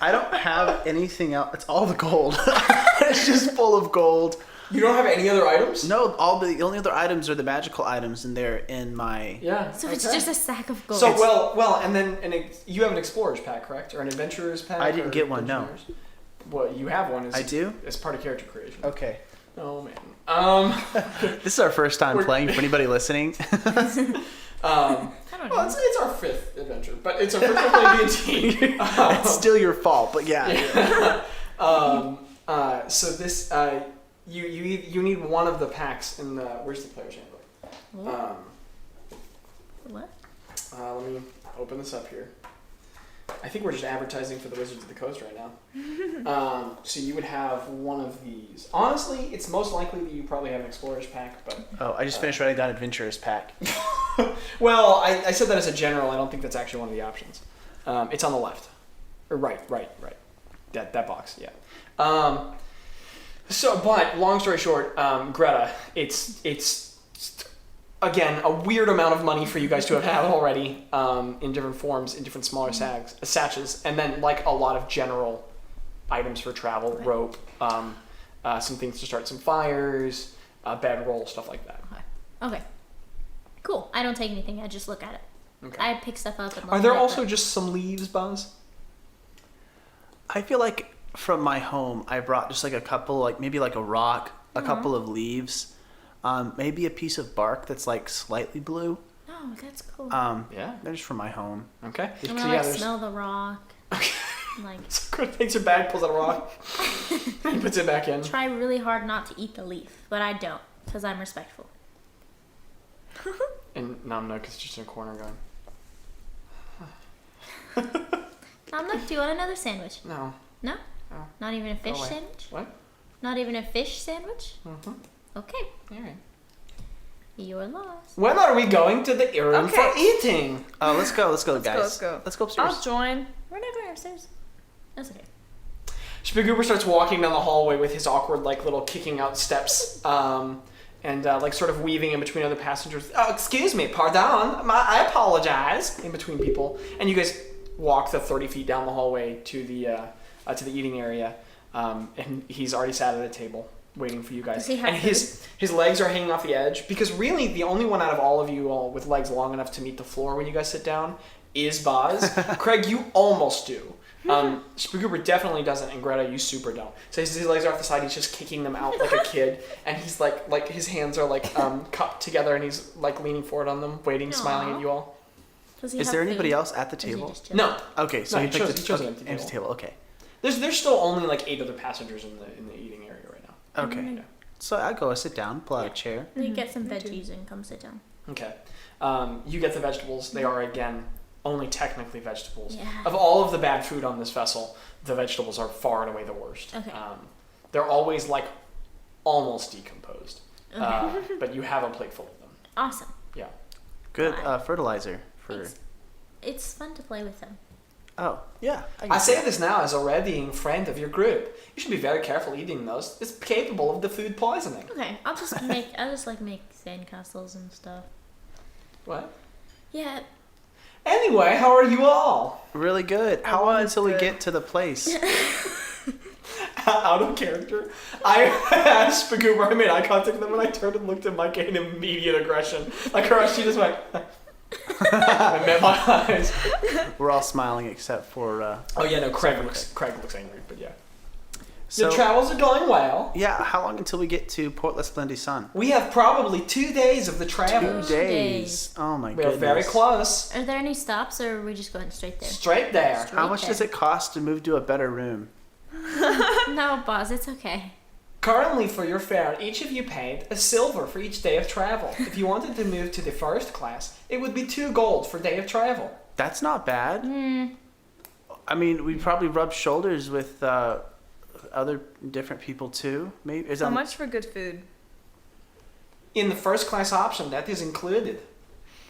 don't have anything else. It's all the gold. It's just full of gold. You don't have any other items? No, the only other items are the magical items, and they're in my. Yeah. So it's just a sack of gold. So well, and then you have an explorer's pack, correct, or an adventurer's pack? I didn't or get one, no. adventurer's? Well, you have one. I do? As part of character creation. Okay. Oh man. This is our first time We're- playing. For anybody listening, I don't know. Well, it's our 5th adventure, but it's our 5th time playing D&D. it's still your fault. But yeah. So this you need one of the packs in the where's the player's handbook? What? Let me open this up here. I think we're just advertising for the Wizards of the Coast right now. So you would have one of these. Honestly, it's most likely that you probably have an explorer's pack, but Oh, I just finished writing down adventurous pack. well, I said that as a general. I don't think that's actually one of the options. It's on the left. Or right. That box, yeah. But long story short, Greta, it's again a weird amount of money for you guys to have had already, in different forms, in different smaller sachets, and then like a lot of general items for travel, rope, some things to start some fires, bedroll, stuff like that. Okay. Cool. I don't take anything. I just look at it. Okay. I pick stuff up and look Are there at it, also but- just some leaves, Bazz? I feel like from my home, I brought just like a couple, like maybe like a rock, a couple of leaves, maybe a piece of bark that's like slightly blue. Oh, that's cool. Yeah. They're just from my home. Okay. I'm gonna like smell the rock. Like So Greta takes her bag, pulls out a rock, and puts it back in. try really hard not to eat the leaf, but I don't because I'm respectful. And Nook is just in a corner going, Look, do you want another sandwich? no. No? No. Not even a fish away. sandwich? What? Not even a fish sandwich? Mm-hmm. Okay. All right. Your loss. When are we going to the room Okay. for eating? Oh, let's go, guys. let's go. Let's go upstairs. I'll join. We're not going upstairs. That's okay. Spagoober starts walking down the hallway with his awkward, like, little kicking out steps, and like sort of weaving in between other passengers. Oh, excuse me, pardon, I apologize, in between people. And you guys walk the 30 feet down the hallway to the eating area, and he's already sat at a table waiting for you guys. Does he have and his legs are hanging off the edge, because really the only one out of all of you all with legs long enough to meet the floor when you guys sit down is Bazz. Craig, you almost do. Spagoober definitely doesn't, and Greta, you super don't. So his legs are off the side, he's just kicking them out like a kid, and he's like his hands are like cupped together, and he's like leaning forward on them, waiting, smiling at you all. Does he Is have there food? anybody else at the Or is he table? just chilling? No, Okay, so No, he he chose picked an an empty empty table. table. Okay. there's still only like 8 other passengers in the eating area right now. Okay. Yeah. So I go sit down, pull out a chair. You get some veggies and come sit down. Okay. You get the vegetables. They are, again, only technically vegetables. Yeah. Of all of the bad food on this vessel, the vegetables are far and away the worst. Okay. They're always, like, almost decomposed. Okay. But you have a plate full of them. Awesome. Yeah. Good Fine. fertilizer for. Thanks. It's fun to play with them. Oh yeah. I say this now as a readying friend of your group. You should be very careful eating those. It's capable of the food poisoning. Okay, I'll just make sandcastles and stuff. What? Yeah. Anyway, how are you all? Really good. How long was until we good. get to the place? Out of character. I asked Spagoober, I made eye contact with him, and I turned and looked at Micah in immediate aggression. Like her, she just went. I met my eyes. We're all smiling except for. Oh yeah, no, Craig looks angry, but yeah. So The travels are going well. yeah, how long until we get to Port La Splendide Sun? We have probably 2 days of the travel. 2 days. Oh my We are goodness. very close. Are there any stops, or are we just going straight there? Straight there. How much does it cost to move to a better room? No, boss, it's okay. Currently, for your fare, each of you paid a silver for each day of travel. If you wanted to move to the first class, it would be 2 gold for day of travel. That's not bad. I mean, we probably rub shoulders with other different people too. Maybe is How that much for good food? In the first class option, that is included.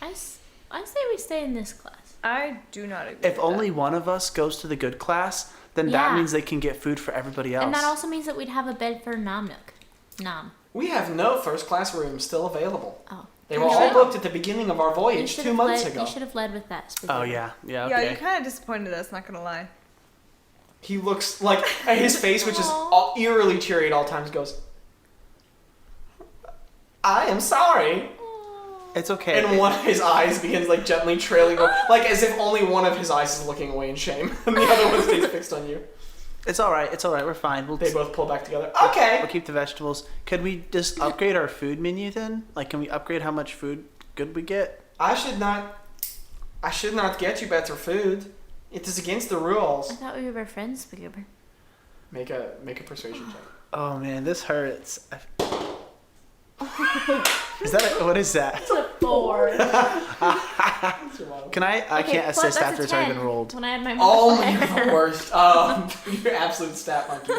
I say we stay in this class. I do not agree. If with only that. one of us goes to the good class, then that Yeah. means they can get food for everybody else. And that also means that we'd have a bed for Nook. Nom. We have no first class rooms still available. Oh. They were You all should- booked at the beginning of our you voyage should 2 have months led- ago. You should have led with that. Oh Spagoober. yeah, Yeah, okay. you kind of disappointed us. Not gonna lie. He looks like his face, which is Aw. eerily cheery at all times, goes, I am sorry. It's okay. And one of his eyes begins like gently trailing over, like as if only one of his eyes is looking away in shame, and the other one stays fixed on you. It's all right. It's all right. We're fine. They both pull back together. Okay. We'll keep the vegetables. Could we just upgrade our food menu then? Like, can we upgrade how much food good we get? I should not get you better food. It is against the rules. I thought we were friends, Spagoober. Make a persuasion check. Oh man, this hurts. Is that what is that? It's a 4. Can I can't assist after it's already been rolled. When I had my Oh, multiplier. you're the worst. You're absolute stat monkey.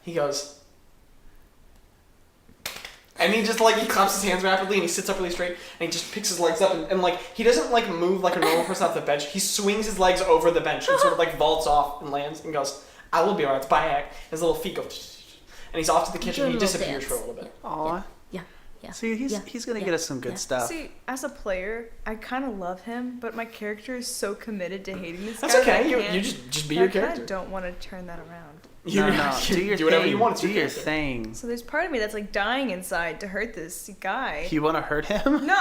He goes, And he just, like, he claps his hands rapidly, and he sits up really straight, and he just picks his legs up, and like, he doesn't, like, move like a normal person off the bench. He swings his legs over the bench and sort of, like, vaults off and lands and goes, I will be alright, bye. His little feet go, and he's off to the kitchen, and he disappears for a little bit. Aw. Yeah. See, he's gonna get us some good stuff. See, as a player, I kind of love him, but my character is so committed to hating this That's guy. okay, that I you just be your I character. don't want to turn that around. No. Do your do thing. whatever you want. It's Do your your character. thing. So there's part of me that's like dying inside to hurt this guy. You want to hurt him? No.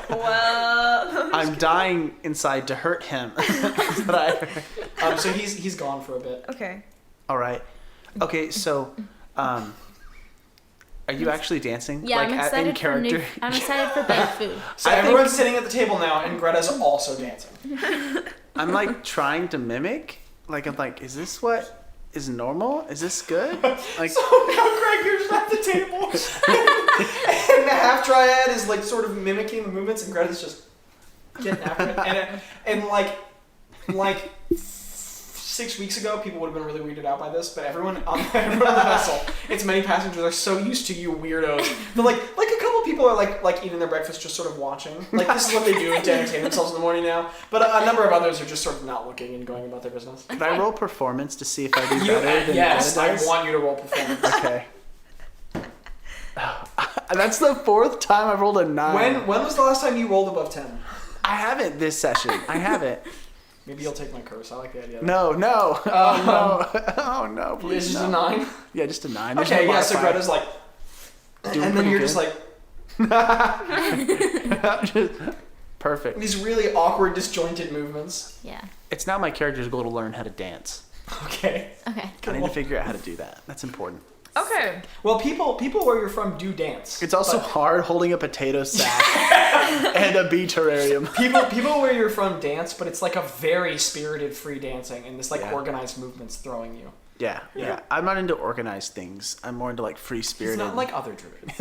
Well. I'm dying inside to hurt him. That's what I heard. So he's gone for a bit. Okay. All right. Okay, so, are you actually dancing? Yeah, like I'm in excited character? I'm excited for bed food. So everyone's sitting at the table now, and Greta's also dancing. I'm like trying to mimic. Like I'm like, is this what is normal? Is this good? Like, So now Greg, you're just at the table, and the half triad is like sort of mimicking the movements, and Greta's just getting after it. And like 6 weeks ago, people would have been really weirded out by this, but everyone on the vessel, its many passengers are so used to you weirdos. But like a couple people are like eating their breakfast, just sort of watching. Like this is what they do to entertain themselves in the morning now. But a number of others are just sort of not looking and going about their business. could I roll performance to see if I do better than Yes, Greta I does? want you to roll performance. Okay. That's the 4th time I've rolled a 9. When was the last time you rolled above 10? I haven't this session. I haven't. Maybe you'll take my curse. I like the idea. No. Oh no. Oh no, please. It's just no. a 9? Yeah, just a 9. There's Okay, no yeah, so modifier. Greta's like, Doing and then pretty you're good. just like, Just perfect. these really awkward, disjointed movements. Yeah. It's now my character's goal to learn how to dance. Okay. Okay. I need to figure out how to do that. That's important. Okay. Well, people where you're from do dance. It's also but hard holding a potato sack and a bee terrarium. people where you're from dance, but it's like a very spirited free dancing and this like Yeah. organized movements throwing you. Yeah. I'm not into organized things. I'm more into like free It's spirited. not like other druids.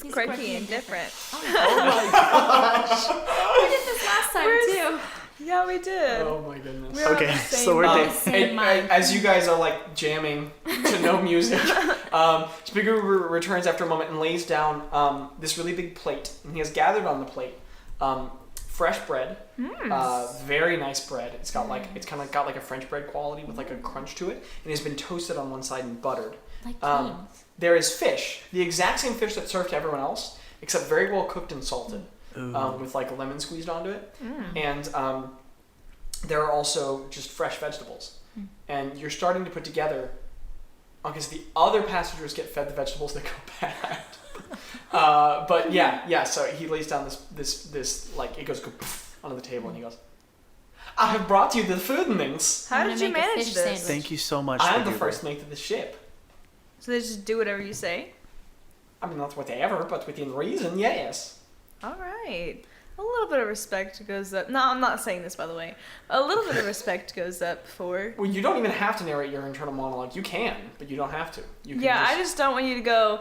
He's Quirky and different. Oh my gosh. We did this last time too. Yeah, we did. Oh my goodness. We're on Okay, the so same we're boat. dan- Same mind. As you guys are like jamming to no music, Speaker returns after a moment and lays down this really big plate, and he has gathered on the plate fresh bread, very nice bread. It's got like it's kind of got like a French bread quality with like a crunch to it, and it's been toasted on one side and buttered. Like beans. There is fish, the exact same fish that's served to everyone else, except very well cooked and salted, with like lemon squeezed onto it, and there are also just fresh vegetables, and you're starting to put together. Okay, so the other passengers get fed the vegetables that go bad. But yeah. So he lays down this like it goes onto the table, and he goes, "I have brought you the foodnings. How I'm did gonna you make a manage fish this? sandwich. Thank you so much. I am the Speaker. first mate of the ship. So they just do whatever you say? I mean, not whatever, but within reason, yes." All right. A little bit of respect goes up. No, I'm not saying this, by the way. A little bit of respect goes up for... Well, you don't even have to narrate your internal monologue. You can, but you don't have to. You can Yeah, I just don't want you to go...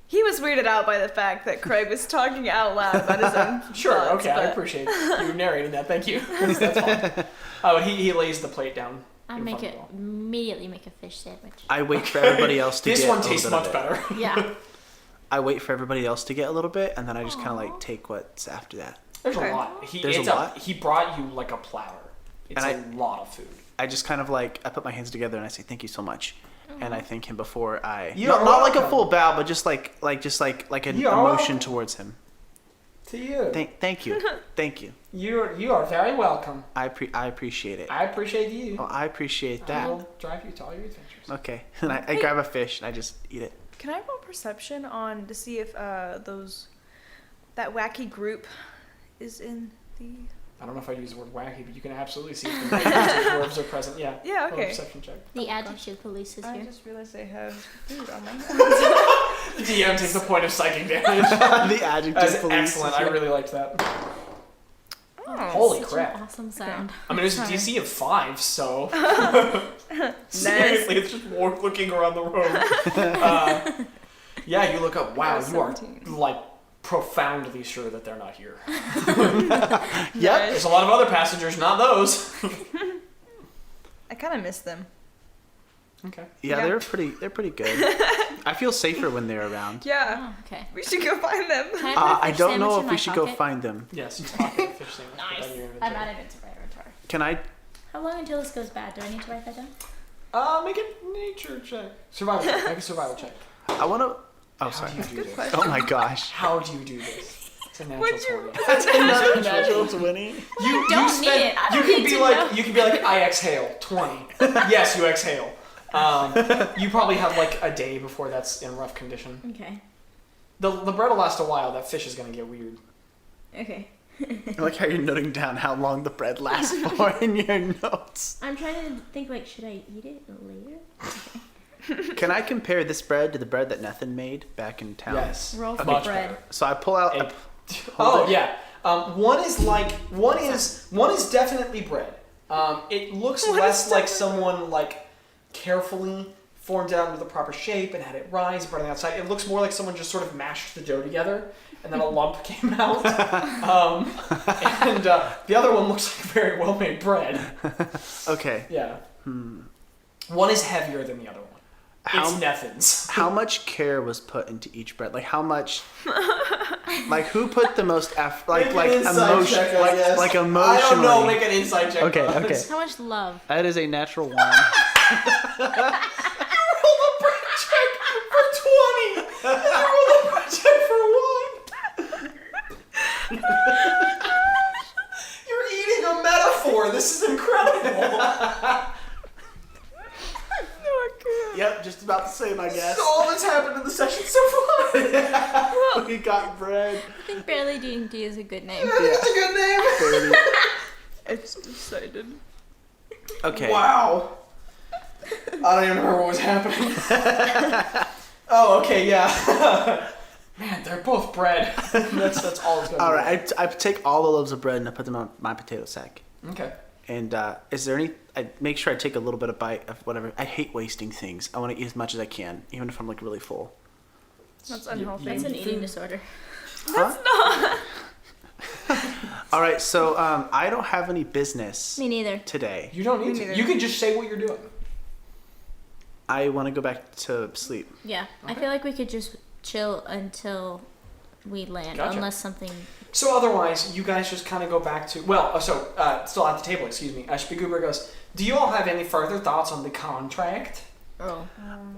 He was weirded out by the fact that Craig was talking out loud about his own Sure, thoughts, okay, I but- appreciate you narrating that. Thank you. That's fine. Oh, he lays the plate down. I in make front it of all. immediately make a fish sandwich. I wait for everybody else to This get one a tastes little much bit of it. better. Yeah. I wait for everybody else to get a little bit, and then I just kind of like take what's after that. There's Okay. a lot. There's a lot? He brought you like a platter. It's And a lot of food. I just kind of like I put my hands together and I say thank you so much, and I thank him before I You not are like a welcome. full bow, but just like an You are emotion welcome. towards him. To you. Thank you, thank you. You are very welcome. I appreciate it. I appreciate you. Oh, I appreciate I that. will drive you to all your adventures. Okay, and I grab a fish and I just eat it. Can I roll perception on to see if that wacky group is in the... I don't know if I use the word wacky, but you can absolutely see if the dwarves are present. Yeah. Yeah, Roll a okay. perception check. The adjective police is I here. just realized I have food on my hands. The DM takes a point of psychic damage. The adjective That's police. excellent. I really liked that. Oh, Holy such crap. An awesome sound. I mean, it's a Sorry. DC of 5, so seriously, it's just more looking around the room. Yeah, you look up. Wow, you are 17. like profoundly sure that they're not here. Yep. There's a lot of other passengers, not those. I kind of miss them. Okay. Yeah, Yeah. they're pretty good. I feel safer when they're around. Yeah. Oh, okay. We should go find them. Can I put a I fish don't sandwich know in if my we should go pocket? find them. Yes, you pocket fish sandwich. Put that Nice. in your I'm inventory. adding it to my inventory. Can I? How long until this goes bad? Do I need to write that down? Make a nature check. Survival check. Make a survival check. I want to. Oh, How sorry. do you do Good this? question. Oh my gosh. How do you do this? It's a natural What'd you- 20. That's another natural 20. You don't need it. I don't you need could be to like know. you could be like I exhale 20. Yes, you exhale. You probably have like a day before that's in rough condition. Okay. The bread will last a while. That fish is gonna get weird. Okay. I like how you're noting down how long the bread lasts for in your notes. I'm trying to think like, should I eat it later? Can I compare this bread to the bread that Nathan made back in town? Yes. Roll for Much bread. better. So I pull out. A- Oh yeah. One is definitely bread. It looks What less is like that? someone like carefully formed it out into the proper shape and had it rise and burn on the outside. It looks more like someone just sort of mashed the dough together and then a lump came out. And the other one looks like very well made bread. Okay. Yeah. One is heavier than the other one. How- It's Nathan's. How much care was put into each bread? Like how much? Like who put the most effort? Like emotion? Like emotionally. I don't know. Make an insight check. Okay, Buzz. okay. How much love? That is a natural 1. Roll a bread check for 20. Roll a bread check for 1. You're eating a metaphor. This is incredible. Yep, just about the same, I guess. That's all that's happened in the session so far. We got bread. I think barely D&D is a good name. That's a good name. It's decided. Okay. Wow. I don't even remember what was happening. Oh, okay, yeah. Man, they're both bread. That's all it's gonna All be. right. I take all the loaves of bread and I put them on my potato sack. Okay. And is there any? I make sure I take a little bit of bite of whatever. I hate wasting things. I want to eat as much as I can, even if I'm like really full. That's unhealthy. That's an eating disorder. All right. So I don't have any business Me neither. today. You don't need Me to. neither. You can just say what you're doing. I want to go back to sleep. Yeah. I Okay. feel like we could just chill until we land, Gotcha. unless something. So otherwise, you guys just kind of go back to still at the table. Excuse me. Spiguber goes. Do you all have any further thoughts on the contract? Oh.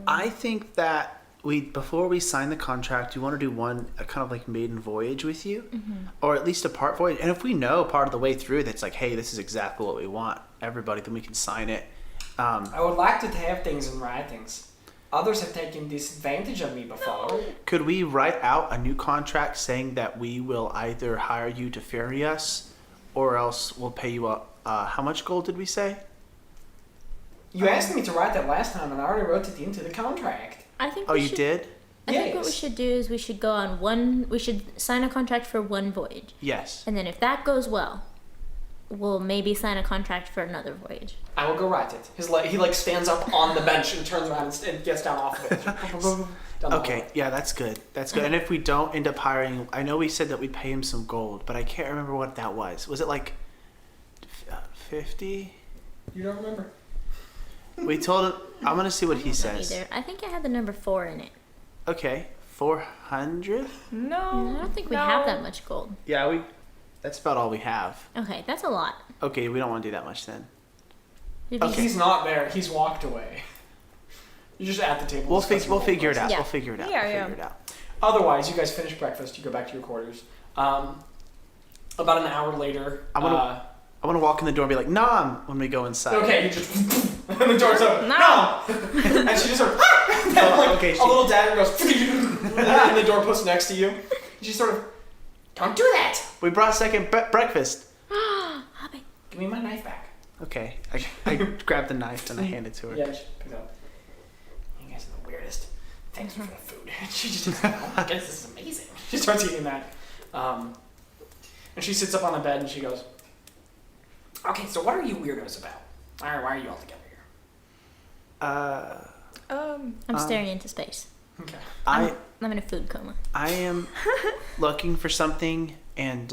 I think that before we sign the contract, you want to do a kind of like maiden voyage with you, or at least a part voyage. And if we know part of the way through that's like, hey, this is exactly what we want, everybody, then we can sign it. I would like to have things in writings. Others have taken disadvantage of me before. Could we write out a new contract saying that we will either hire you to ferry us, or else we'll pay you how much gold did we say? You asked me to write that last time, and I already wrote it into the contract. I think. Oh, we you should, did? I think what we Yes. should do is we should go on one. We should sign a contract for one voyage, Yes. and then if that goes well, we'll maybe sign a contract for another voyage. I will go write it. He stands up on the bench and turns around and gets down off of it. Down the Okay, hallway. yeah, that's good. That's good. And if we don't end up hiring, I know we said that we'd pay him some gold, but I can't remember what that was. Was it like 50? You don't remember? We told him. I'm gonna see what he I don't know says. either. I think I had the number 4 in it. Okay, 400. No. I don't think we no. have that much gold. Yeah, that's about all we have. Okay, that's a lot. Okay, we don't want to do that much then. It'd be Okay. He's not there. He's walked away. You're just at the table. We'll discussing we'll figure it goals. out. Yeah. We'll figure it out. Yeah, we'll yeah. figure it out. Otherwise, you guys finish breakfast. You go back to your quarters. About an hour later. I want to walk in the door and be like, "Nom," when we go inside. Okay, you just and the door's open. No. No. And she just sort of okay, a little dagger goes in the doorpost next to you. She sort of don't do that. We brought second breakfast. Hobbit. Give me my knife back. Okay, I grab the knife and I hand it to her. Yeah, she picks it up. You guys are the weirdest. Thanks for the food. She just eats it. Oh my goodness, this is amazing. She starts eating that. And she sits up on the bed and she goes, okay, so what are you weirdos about? Why are you all together here? I'm staring into space. Okay. I'm I'm in a food coma. I am looking for something, and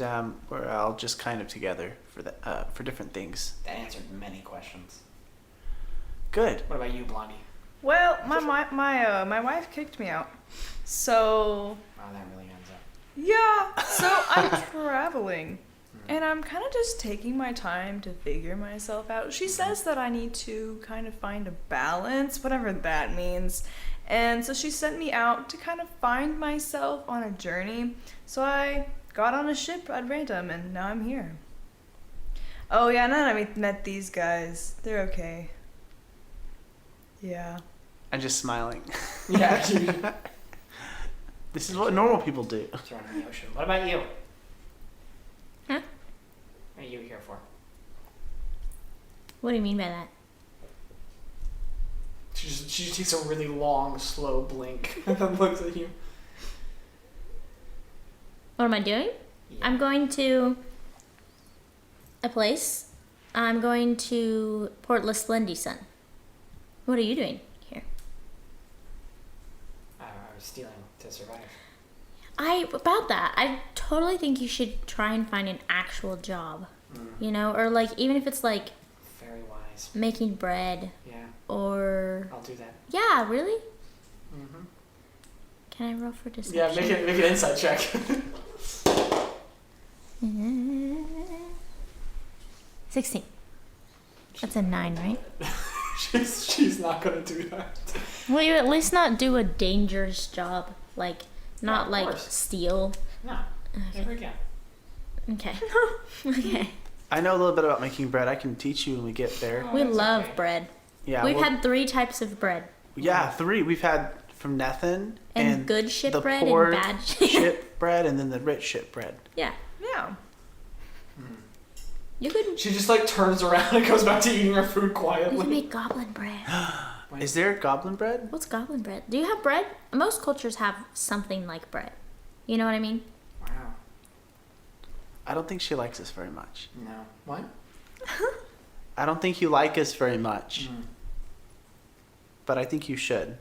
we're all just kind of together for different things. That answered many questions. Good. What about you, Blondie? Well, my wife kicked me out. So Wow, that really ends up. yeah, so I'm traveling. And I'm kind of just taking my time to figure myself out. She says that I need to kind of find a balance, whatever that means. And so she sent me out to kind of find myself on a journey. So I got on a ship at random and now I'm here. Oh yeah, and then I met these guys. They're okay. Yeah. I'm just smiling. Yeah. This is what normal people do. Thrown in the ocean. What about you? Huh? What are you here for? What do you mean by that? She just takes a really long, slow blink and then looks at you. What am I doing? Yeah. I'm going to a place. I'm going to Port Lislendyson. What are you doing here? I was stealing to survive. About that, I totally think you should try and find an actual job. Mm. You know, or like even if it's like Very wise. making bread Yeah, or I'll do that. yeah, really? Mm-hmm. Can I roll for deception? Yeah, make an insight check. 16. That's a 9, right? she's not gonna do that. Will you at least not do a dangerous job? Like, not of like course. steal. No, never again. Okay. Okay. I know a little bit about making bread. I can teach you when we get there. Oh, We that's love okay. bread. Yeah, We've we'll- had 3 types of bread. yeah, 3. We've had from Nethin And good shit the bread and poor bad shit. shit bread, and then the rich shit bread. Yeah. Yeah. You could She just like turns around and goes back to eating her food you can quietly. make goblin bread. Is there goblin bread? What's goblin bread? Do you have bread? Most cultures have something like bread. You know what I mean? Wow. I don't think she likes us very much. No. What? I don't think you like us very much, Mm. but I think you should.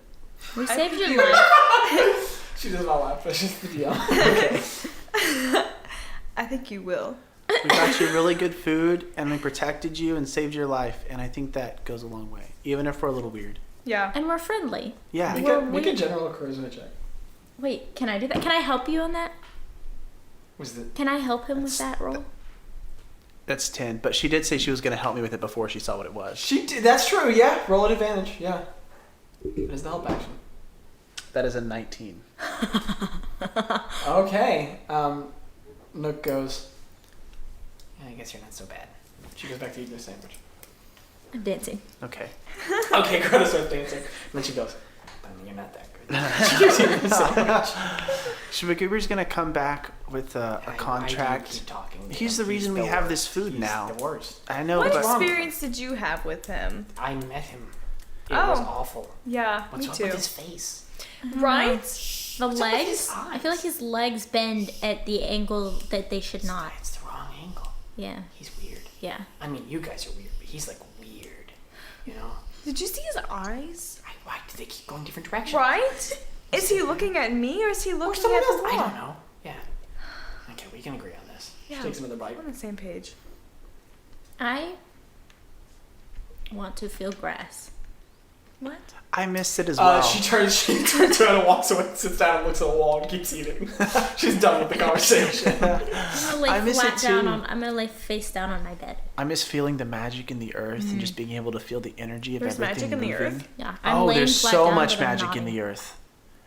We saved your life. She does not laugh. That's just the deal. Okay. I think you will. We got you really good food, and we protected you and saved your life, and I think that goes a long way, even if we're a little weird. Yeah. And we're friendly. Yeah. Make a we- general charisma check. Wait, can I do that? Can I help you on that? Was the Can I help him with that roll? That's 10, but she did say she was going to help me with it before she saw what it was. she did? That's true. Yeah. Roll at advantage. Yeah. It is the help action. That is a 19. Okay. Nook goes. Yeah, I guess you're not so bad. She goes back to eating the sandwich. I'm dancing. Okay. Okay, Greta starts dancing. And then she goes, but you're not that good. She keeps eating the sandwich. Shibaguber's going to come back with a I contract. do keep talking to He's him. the reason we the have this worst. food He's now. the worst. I know, What but wrong? experience did you have with him? I met him. It was Oh. awful. Yeah, What's me up too. with his face? Right? The What's up with his legs. I feel like eyes? his legs bend at the angle that they should not. It's the wrong angle. Yeah. He's weird. Yeah. I mean, you guys are weird, but he's like weird. You know? Did you see his eyes? Why do they keep going different directions? Right? Is he looking at me or is he Or looking someone at the else? wall? I don't know. Yeah. Okay, we can agree on this. Yeah. She takes another bite. We're on the same page. I want to feel grass. What? I missed it as well. She turns around and walks away, sits down and looks at the wall and keeps eating. She's done with the conversation. I'm gonna lay I miss flat it down too. on. I'm gonna lay face down on my bed. I miss feeling the magic in the earth and just being able to feel the energy of There's everything magic in the moving. earth? Yeah. I'm Oh, laying there's flat so down, much but I'm magic in the nodding. earth.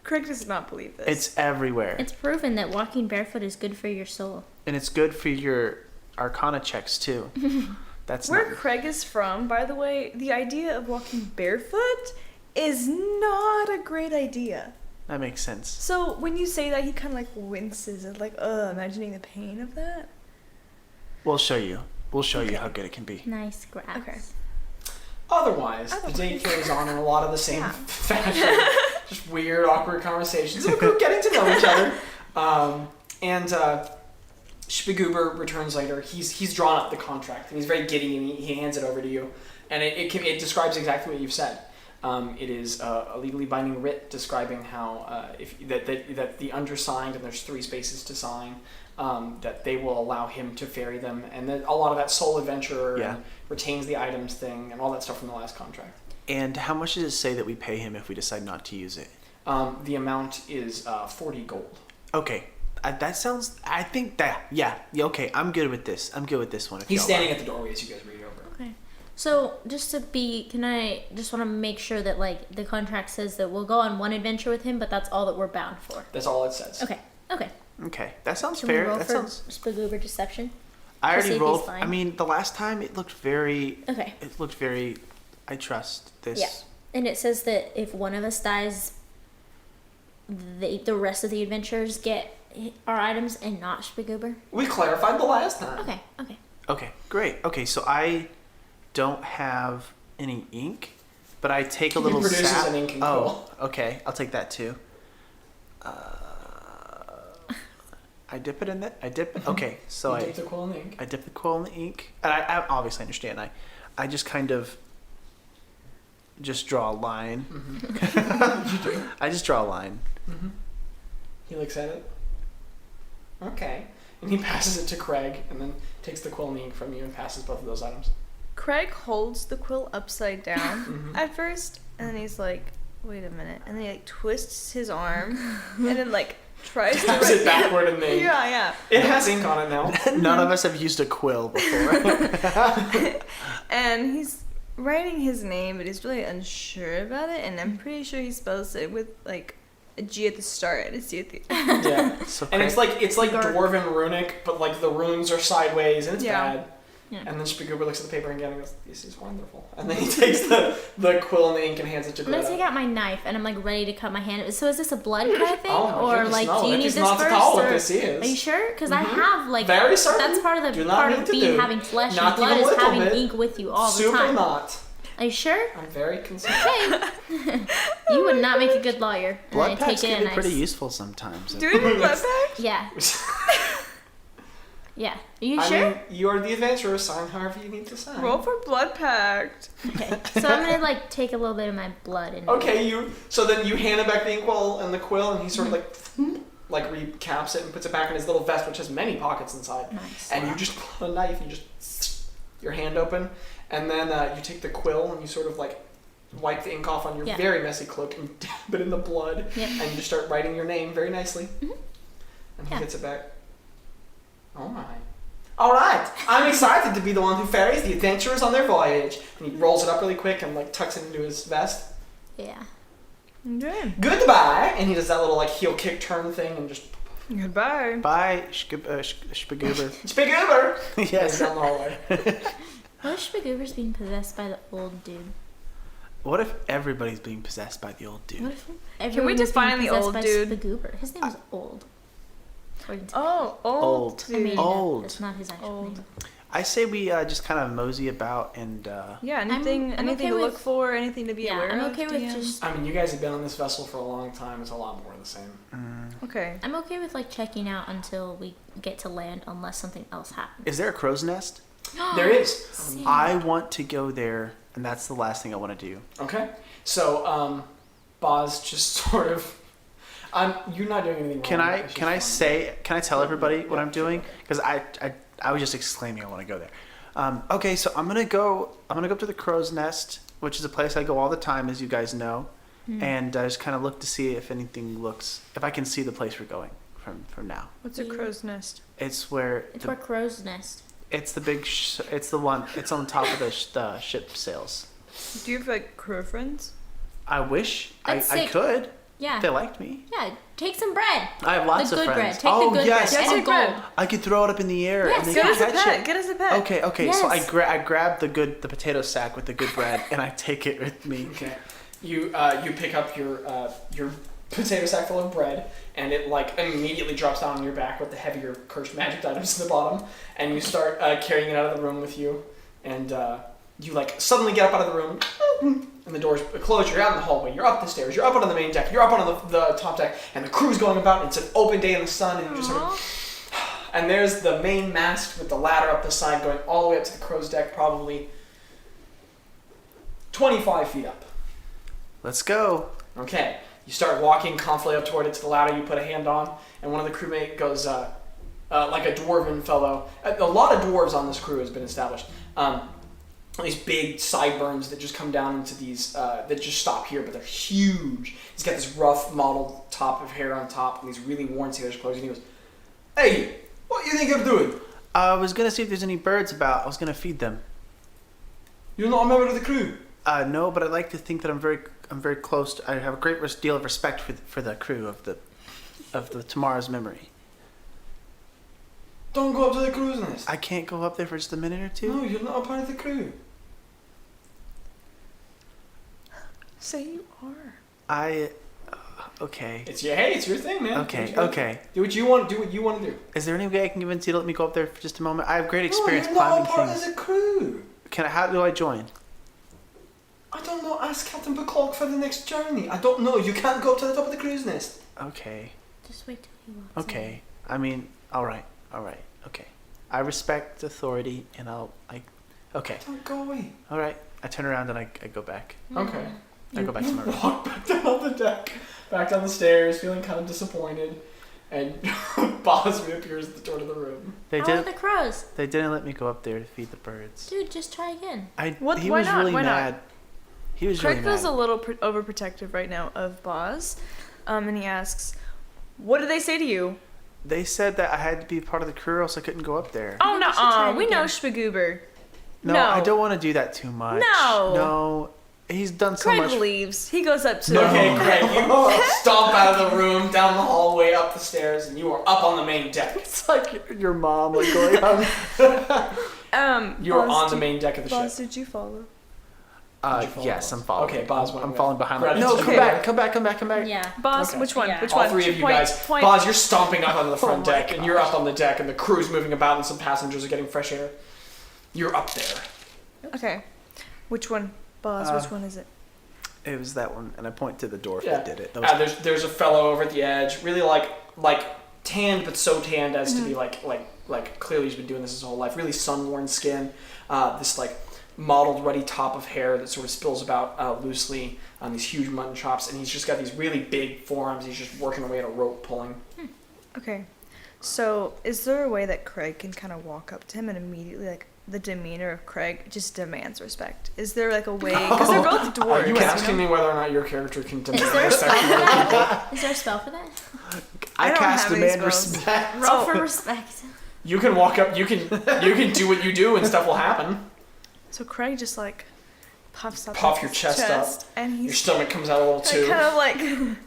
Craig does not believe this. It's everywhere. It's proven that walking barefoot is good for your soul. And it's good for your Arcana checks too. That's Where not, Craig is from, by the way, the idea of walking barefoot is not a great idea. that makes sense. So when you say that, he kind of like winces and like, imagining the pain of that. We'll show you. We'll show you how good it can be. Nice grass. Okay. Otherwise, the day Otherwise. carries on in a lot of the same Yeah. fashion. Just weird, awkward conversations of a group getting to know each other. Spigoober returns later. He's drawn up the contract and he's very giddy and he hands it over to you. And it describes exactly what you've said. It is a legally binding writ describing how that the undersigned, and there's 3 spaces to sign, that they will allow him to ferry them, and then a lot of that sole adventurer Yeah. and retains the items thing and all that stuff from the last contract. And how much does it say that we pay him if we decide not to use it? The amount is 40 gold. Okay. That sounds... I think that... Yeah, okay. I'm good with this. I'm good with this one. He's standing at the doorway as you guys read over. Okay. So just to be, can I just want to make sure that like the contract says that we'll go on one adventure with him, but that's all that we're bound for. That's all it says. Okay. Okay. That sounds Can fair. we roll That for sounds... Spagoober Deception? I to see already if he's rolled... fine? I mean, the last time it looked very... Okay. It looked very... I trust this. Yeah. And it says that if one of us dies, the rest of the adventurers get our items and not Spagoober. We clarified the last time. Okay. Okay, great. Okay, so I don't have any ink, but I take a little produces sap. an ink and oh, quill. okay. I'll take that too. I dip it in it. Okay, so You dip the quill in the ink. I dip the quill in the ink, and I obviously understand. I just kind of just draw a line. Mm-hmm. I just draw a line. Mm-hmm. He looks at it. Okay. And he passes it to Craig and then takes the quill and the ink from you and passes both of those items. Craig holds the quill upside down Mhm. at first, and then he's like, "Wait a minute," and then he like twists his arm, and then like tries to Taps it backward in the ink. Yeah. It has ink on it now. None of us have used a quill before. And he's writing his name, but he's really unsure about it, and I'm pretty sure he spells it with like a G at the start and a C at the end. Yeah. So And it's like Garg. dwarven runic, but like the runes are sideways and it's Yeah. bad. Yeah. And then Spagoober looks at the paper again and goes, "This is wonderful." And then he takes the quill and the ink and hands it to I'm gonna Greta. take out my knife and I'm like ready to cut my hand. So is this a blood kind of thing, Oh my or goodness, like no. do you That need is this not first? at all what Or this is. are you sure? Because I Mhm. have like Very certain. that's part of Do the not part need of to being do. having flesh Not and blood even a is little having bit. ink with you all the Super time. not. Are you sure? I'm very concerned. Okay. You would not make a good lawyer. And blood I packs take it can be and pretty useful sometimes. Do we have a blood pack? Yeah. Yeah. Are you I sure? mean, you are the adventurer. Sign however you need to sign. Roll for blood pact. Okay. So I'm gonna like take a little bit of my blood and Okay, so then you hand him back the inkwell and the quill, and he sort of like recaps it and puts it back in his little vest, which has many pockets inside. Nice. And you just pull a knife, you just your hand open, and then you take the quill and you sort of like wipe the ink off on your Yeah. very messy cloak and dip it in the blood, Yep. and you just start writing your name very nicely. Mhm. And he Yeah. gets it back. Oh my. All right, I'm excited to be the one who ferries the adventurers on their voyage. And he rolls it up really quick and like tucks it into his vest. Yeah. Okay. Goodbye, and he does that little like heel kick turn thing and just Goodbye. Bye, Spagoober. Spagoober. Yes. Down the hallway. What if Spagoober's being possessed by the old dude? What if everybody's being possessed by the old dude? What if everyone was define being the possessed old by dude? Spagoober? His name was Old. According to Oh, Old. old. I made Dude. it up. Old. It's not his actual Old. name. I say we just kind of mosey about and Yeah, anything I'm anything okay to look with- for, anything to be Yeah, aware I'm of. okay with DM? just. I mean, you guys have been on this vessel for a long time. It's a lot more of the same. Okay. I'm okay with like checking out until we get to land, unless something else happens. is there a crow's nest? There is. Sick. I want to go there, and that's the last thing I want to do. Okay. So, Bazz just sort of. You're not doing anything wrong. Can I It's just fun. can I tell everybody what Yeah, I'm doing? Because I was just exclaiming I want to go there. Okay, so I'm gonna go up to the crow's nest, which is a place I go all the time, as you guys know, and I just kind of look to see if if I can see the place we're going from now. What's a crow's nest? It's where It's where crows nest. it's the big it's the one it's on top of the ship sails. Do you have like crow friends? I wish I That's sick. could. Yeah. They liked me. Yeah. Take some bread. I have lots The of good friends. bread. Take oh the good yes, bread. Yes, And take bread. gold. I could throw it up in the air Yes, and they get could Get us a catch pet. it. Get us a pet. Okay, so Yes. I grab the potato sack with the good bread and I take it with me. Okay. You pick up your potato sack full of bread, and it like immediately drops down on your back with the heavier cursed magic items at the bottom, and you start carrying it out of the room with you, and you like suddenly get up out of the room, and the doors close. You're out in the hallway. You're up the stairs. You're up on the main deck. You're up on the top deck, and the crew's going about. And it's an open day in the sun, and you just sort of. And there's the main mast with the ladder up the side going all the way up to the crow's deck, probably 25 feet up. Let's go. Okay, you start walking confidently up toward it to the ladder. You put a hand on, and one of the crewmate goes, like a dwarven fellow. A lot of dwarves on this crew has been established. these big sideburns that just come down into these, that just stop here, but they're huge. He's got this rough mottled top of hair on top and these really worn sailor's clothes. And he goes, "Hey, what do you think I'm doing?" I was gonna see if there's any birds about. I was gonna feed them. You're not a member of the crew. No, but I like to think that I'm very close. I have a great deal of respect for the crew of the tomorrow's memory. Don't go up to the crew's nest. I can't go up there for just a minute or two. No, you're not a part of the crew. Say you are. Okay. It's your thing, man. Okay. Do what you want. Do what you want to do. Is there any way I can convince you to let me go up there for just a moment? I have great experience No, you're climbing not a part things. of the crew. How do I join? I don't know. Ask Captain Bucklock for the next journey. I don't know. You can't go up to the top of the crew's nest. Okay. Just wait till he walks in. Okay. I mean, all right. Okay. I respect authority, and okay. Don't go away. All right. I turn around and I go back. Okay. I go back to my room. Walk back down the deck, back down the stairs, feeling kind of disappointed, and Bazz reappears at the door to the room. They How are didn't. the crows? They didn't let me go up there to feed the birds. Dude, just try again. He Why was not? really Why not? mad. He was Craig really feels mad. a little overprotective right now of Bazz, and he asks, "What did they say to you?" They said that I had to be part of the crew, or else I couldn't go up there. Oh Maybe we should try no, it we know again. Spagoober. No, No. I don't want to do that too much. No. He's done so Craig much. leaves. He goes up to. Okay, Greg, you stomp out of the room, down the hallway, up the stairs, and you are up on the main deck. It's like your mom, like going on. You are Bazz, on the main deck of the Bazz, ship. did you follow? Did you follow Yes, Bazz? I'm following. Okay, Bazz went I'm with falling behind. Greta. No, Okay. come back. Yeah. Bazz, Okay. which one? Yeah. Which All one? three of you Point, guys. Point. Bazz, you're stomping up onto the front my deck, and you're up on the deck, and the crew's moving about, and some passengers are getting fresh air. You're up there. Okay. Which one? Bazz, which one is it? It was that one, and I point to the dwarf Yeah. that did it. That was There's a fellow over at the edge, really like tanned, but so tanned as to be like clearly he's been doing this his whole life. Really sun-worn skin, this like mottled, ruddy top of hair that sort of spills about loosely on these huge mutton chops, and he's just got these really big forearms. He's just working away at a rope pulling. Okay. So, is there a way that Craig can kind of walk up to him and immediately, like, the demeanor of Craig just demands respect? Is there, like, a way? Because they're both dwarves. Are you asking me whether or not your character can Is demand there a respect spell from for other people? that? Is there a spell for that? I don't cast have any demand spells. respect. Roll for respect. You can walk up. You can do what you do, and stuff will happen. So Craig just, like, puffs up Puff his your chest up. and Your he's stomach comes out a little like, too. kind of, like,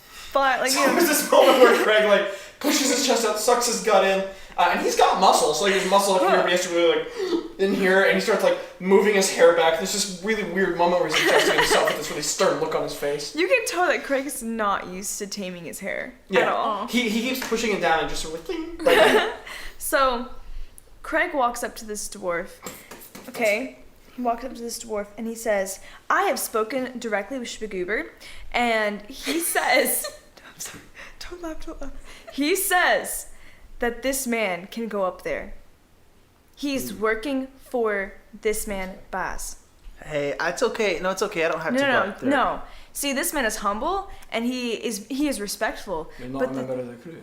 flat, like, So there's this moment where Craig like pushes his chest out, sucks his gut in, and he's got muscle, so like his muscle up here, but he has to really like in here, and he starts like moving his hair back. There's this really weird moment where he's adjusting himself with this really stern look on his face. You can tell that Craig is not used to taming his hair at Yeah, all. he keeps pushing it down and just sort of like, like So, Craig walks up to this dwarf. Okay? He walks up to this dwarf and he says, "I have spoken directly with Spagoober," and he says, I'm sorry, don't laugh. He says that this man can go up there. He's working for this man, Bazz. Hey, it's okay. No, it's okay. I don't have to go up there. No. See, this man is humble and he is respectful. You're not but a member of the crew.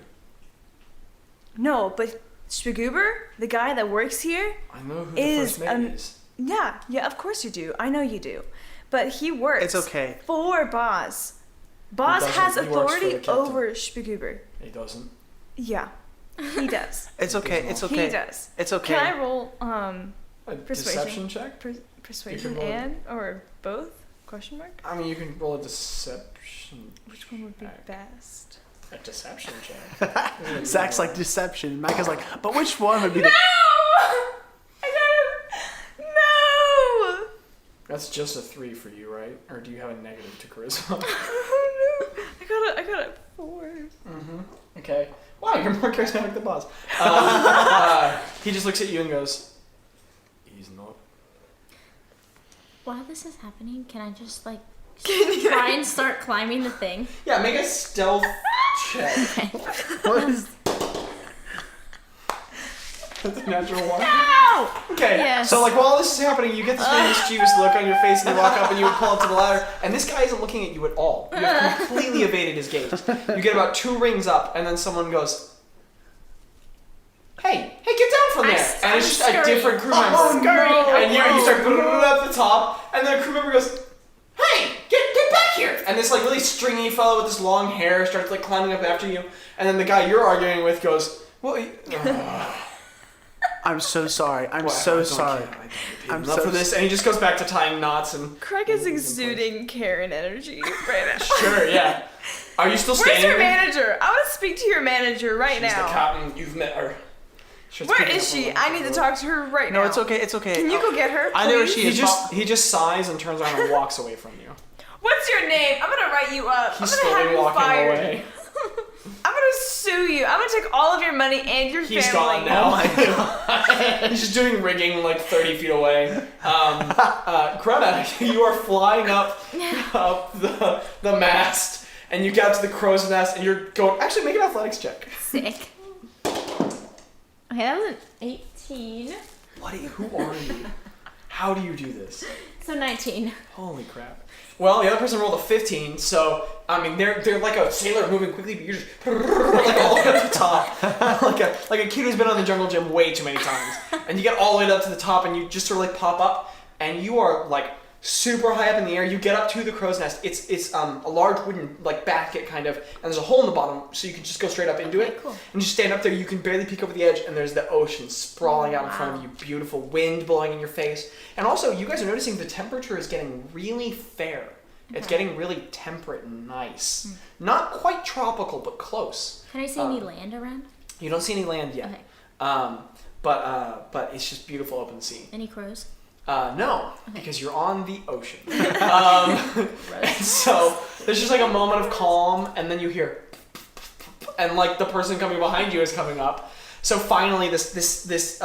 No, but Spagoober, the guy that works here, I know who Is, the first mate is. yeah, of course you do. I know you do. But he works It's okay. for Bazz. Bazz doesn't. has He works for the authority captain. over Spagoober. He doesn't. Yeah, he does. It's okay. It's okay. He does. It's okay. Can I roll A Persuasion. deception check? persuasion roll it. and or both? Question mark? I mean, you can roll a deception. Which one would be check. best? A deception check. Zach's like deception. Micah's like, but which one would be the? I got it. No. That's just a 3 for you, right? Or do you have a negative to charisma? Oh no. I got a 4. Mm-hmm. Okay. Wow, you're more charismatic than Bazz. He just looks at you and goes, "He's not." While this is happening, can I just like try and start climbing the thing? Yeah, make a stealth check. What is? That's a natural 1. Ow! Okay, Yes. so like while this is happening, you get this really mischievous look on your face, and you walk up and you pull up to the ladder, and this guy isn't looking at you at all. You have completely evaded his gaze. You get about 2 rings up, and then someone goes, "Hey, hey, get down from there. And it's just a different crew member. And you start up the top, and then a crew member goes, hey, get back here. And this like really stringy fellow with this long hair starts like climbing up after you. And then the guy you're arguing with goes, well, I'm so sorry. I'm so sorry. I'm so for this. And he just goes back to tying knots and... Craig is exuding Karen energy right now. Sure, yeah. Are you still standing Where's your there? manager? I want to speak to your manager right She's now. the captain. You've met her. Where is she? I need to talk to her right now. No, it's okay. It's okay. Can you go get her, please? I know where she is. He just sighs and turns around and walks away from you. What's your name? I'm gonna write you up. He's I'm gonna have slowly you walking fired. away. I'm gonna sue you. I'm gonna take all of your money and your He's family. gone now. Oh my god. He's just doing rigging like 30 feet away. Greta, you are flying up the mast, and you get to the crow's nest, and you're going. Actually, make an athletics check. Sick. Okay, that was an 18. Who are you? How do you do this? So 19. Holy crap. Well, the other person rolled a 15, so, I mean, they're like a sailor moving quickly, but you're just like all the way up the top. like a kid who's been on the jungle gym way too many times. And you get all the way up to the top, and you just sort of like pop up, and you are like super high up in the air. You get up to the crow's nest. It's a large wooden like basket kind of, and there's a hole in the bottom, so you can just go straight up into it. Cool. And you stand up there, you can barely peek over the edge, and there's the ocean sprawling out in front of you, beautiful wind blowing in your face. And also, you guys are noticing the temperature is getting really fair. It's getting really temperate and nice. Not quite tropical, but close. Can I see any land around? You don't see any land yet. Okay. But it's just beautiful open sea. Any crows? No, because you're on the ocean. And so there's just like a moment of calm, and then you hear, and like the person coming behind you is coming up. So finally, this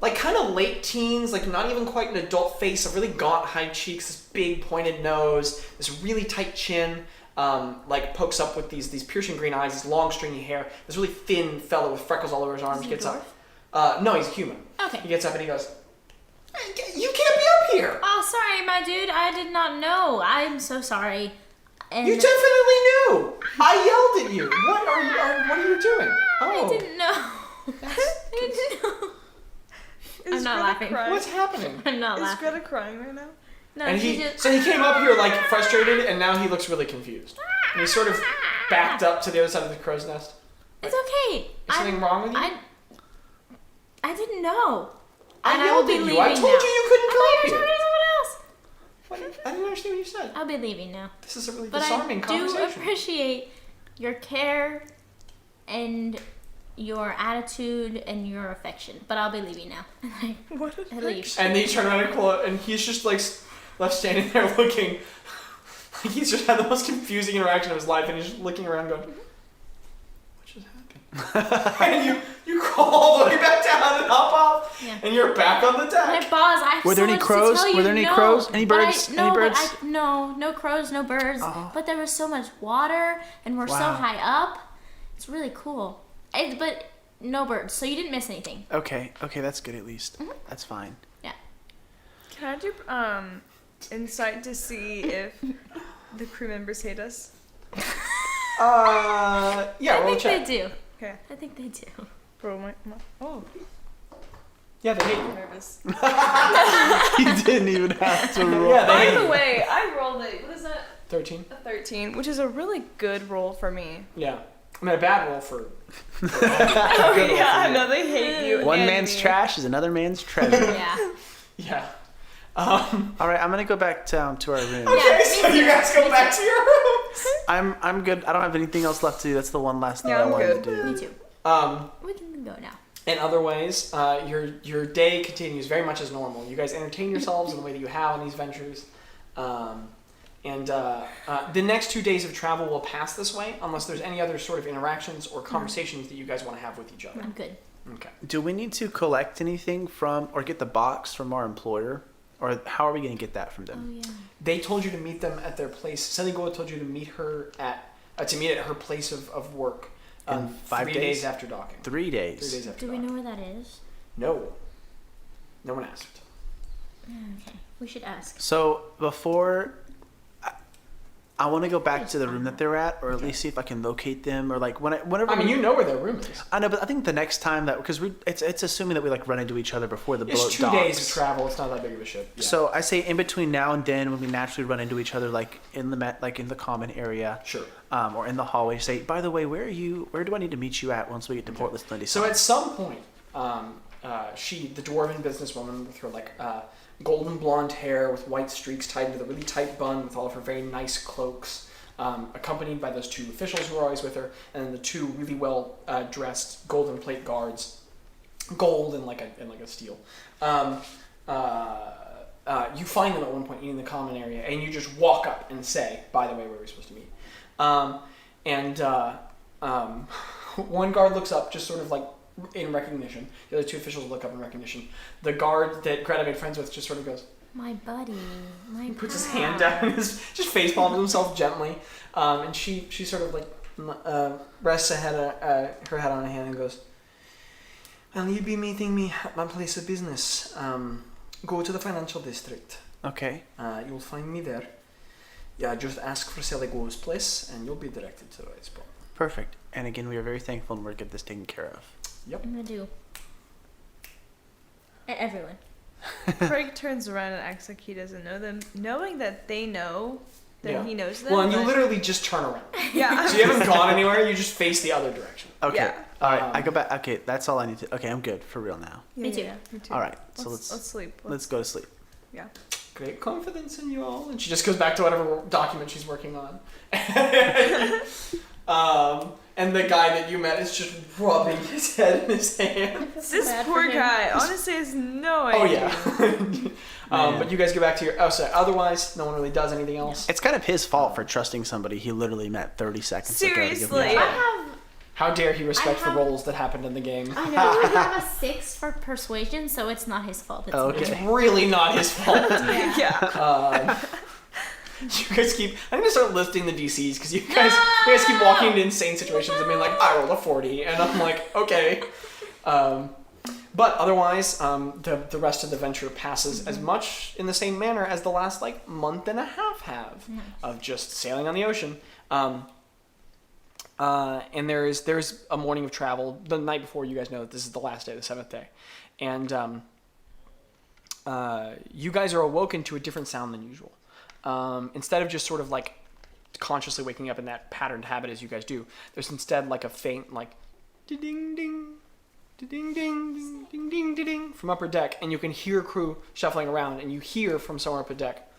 like kind of late teens, like not even quite an adult face, a really gaunt high cheeks, this big pointed nose, this really tight chin, like pokes up with these piercing green eyes, this long stringy hair, this really thin fellow with freckles all over his arms gets up. No, he's human. Okay. He gets up and he goes, hey, you can't be up here. Oh, sorry, my dude. I did not know. I'm so sorry. And You definitely knew. I yelled at you. What are you doing? I didn't know. I didn't know. I'm not laughing. Crying? What's happening? I'm not Is laughing. Greta crying right now? No, And she he just... so he came up here like frustrated, and now he looks really confused. And he sort of backed up to the other side of the crow's nest. It's okay. Is something wrong with you? I didn't know. I And I will yelled be at you. leaving I told now. you you couldn't come I up thought you were here. talking to someone else. I didn't understand what you said. I'll be leaving now. This is a really But disarming I do conversation. appreciate your care and your attitude and your affection. But I'll be leaving now. What a I leave. And then you turn around and he's just like left standing there looking like he's just had the most confusing interaction of his life, and he's just looking around going, what just happened? And you crawl all the way back down and hop off, and you're back on the My deck. boss, I have Were there so any much crows? To tell you. Were there any No, crows? Any but birds? no, Any birds? But no crows, no birds. Oh. But there was so much water, and we're so Wow. high up. It's really cool. But no birds, so you didn't miss anything. Okay, that's good at least. That's fine. Yeah. Can I do insight to see if the crew members hate us? Yeah, I roll a think check. they do. Okay. I think they do. Roll my oh, Yeah, they hate I'm you. nervous. You didn't even have to roll. Yeah, they By hate the you. way, I rolled what is that? 13. A 13, which is a really good roll for me. Yeah. I mean, a bad roll for... Oh Good roll yeah, for I you. know they hate you. One and man's me. trash is another man's treasure. Yeah. Yeah. All right, I'm gonna go back down to our room. Okay, Yeah, so me you too. guys go back to your rooms. I'm good. I don't have anything else left to do. That's the one last thing Yeah, I I'm wanted good. to do. Me too. We can go now. In other ways, your day continues very much as normal. You guys entertain yourselves in the way that you have on these ventures. And the next 2 days of travel will pass this way, unless there's any other sort of interactions or conversations that you guys want to have with each other. I'm good. Okay. Do we need to collect anything from or get the box from our employer? Or how are we going to get that from Oh them? yeah. They told you to meet them at their place. Seligoa told you to meet her at her place of work. In 5 3 days? days after docking. 3 days. 3 days after Do we docking. know where that is? No. No one asked. Okay. We should ask. So before, I want to go back to the room that they're at, or at least see if I can locate them, or like whenever. I mean, you know where their room is. I know, but I think the next time that because it's assuming that we like run into each other before the boat It's 2 docks. days of travel. It's not that big of a ship. Yeah. So I say in between now and then, when we naturally run into each other, like in the common area, Sure. or in the hallway, say, by the way, where are you? Where do I need to meet you at once we get to Port Lisbon? So at some point, the dwarven businesswoman with her like golden blonde hair with white streaks tied into the really tight bun with all of her very nice cloaks, accompanied by those 2 officials who are always with her, and then the 2 really well dressed golden plate guards, gold and like a steel. You find them at one point in the common area, and you just walk up and say, "By the way, where are we supposed to meet?" One guard looks up, just sort of like in recognition. The other 2 officials look up in recognition. The guard that Greta made friends with just sort of goes, My buddy. he puts his hand down and just face palms himself gently. And she sort of like rests her head on her hand and goes, "Well, you'll be meeting me at my place of business. Go to the financial district. Okay. You'll find me there. Yeah, just ask for Seligo's place and you'll be directed to the right spot." Perfect. And again, we are very thankful and we're get this taken care of. Yep. I'm gonna do. Everyone. Craig turns around and acts like he doesn't know them, knowing that they know that Yeah. he knows them. Well, and you but- literally just turn around. Yeah. So you haven't gone anywhere, you just face the other direction. Okay. Yeah. All right. I go back. Okay, that's all I need to. Okay, I'm good for real now. Me too. Me too. All right. So Let's sleep. let's go to sleep. Yeah. Great confidence in you all. And she just goes back to whatever document she's working on. And the guy that you met is just rubbing his head in his hand. This bad poor for him. guy honestly has no Oh, idea. yeah. But you guys go back to your... Oh, sorry. Otherwise, no one really does anything else. It's kind of his fault for trusting somebody he literally met 30 seconds ago. to give him Seriously. a- I have. How dare he respect the have- roles that happened in the game. I know. I have a 6 for persuasion, so it's not his fault. It's Okay. It's really not his fault. Yeah. You guys keep... I'm going to start listing the DCs because you guys keep walking into insane situations and being like, I rolled a 40. And I'm like, okay. But otherwise, the rest of the venture passes as much in the same manner as the last like month and a half have of just sailing on the ocean. And there's a morning of travel. The night before, you guys know that this is the last day, the 7th day. And you guys are awoken to a different sound than usual. Instead of just sort of like consciously waking up in that patterned habit as you guys do, there's instead like a faint like ding ding ding ding ding ding ding from upper deck, and you can hear crew shuffling around, and you hear from somewhere upper deck,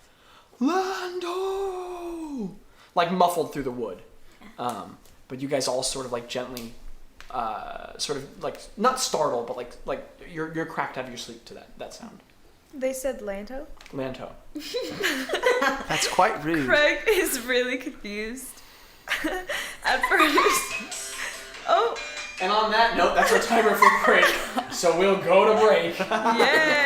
"Lando!" like muffled through the wood. But you guys all sort of like gently, sort of like not startled, but like you're cracked out of your sleep to that sound. They said Lanto. Lanto. That's quite rude. Craig is really confused at first. Oh, And on that note, that's our timer for break. So we'll go to break. yeah.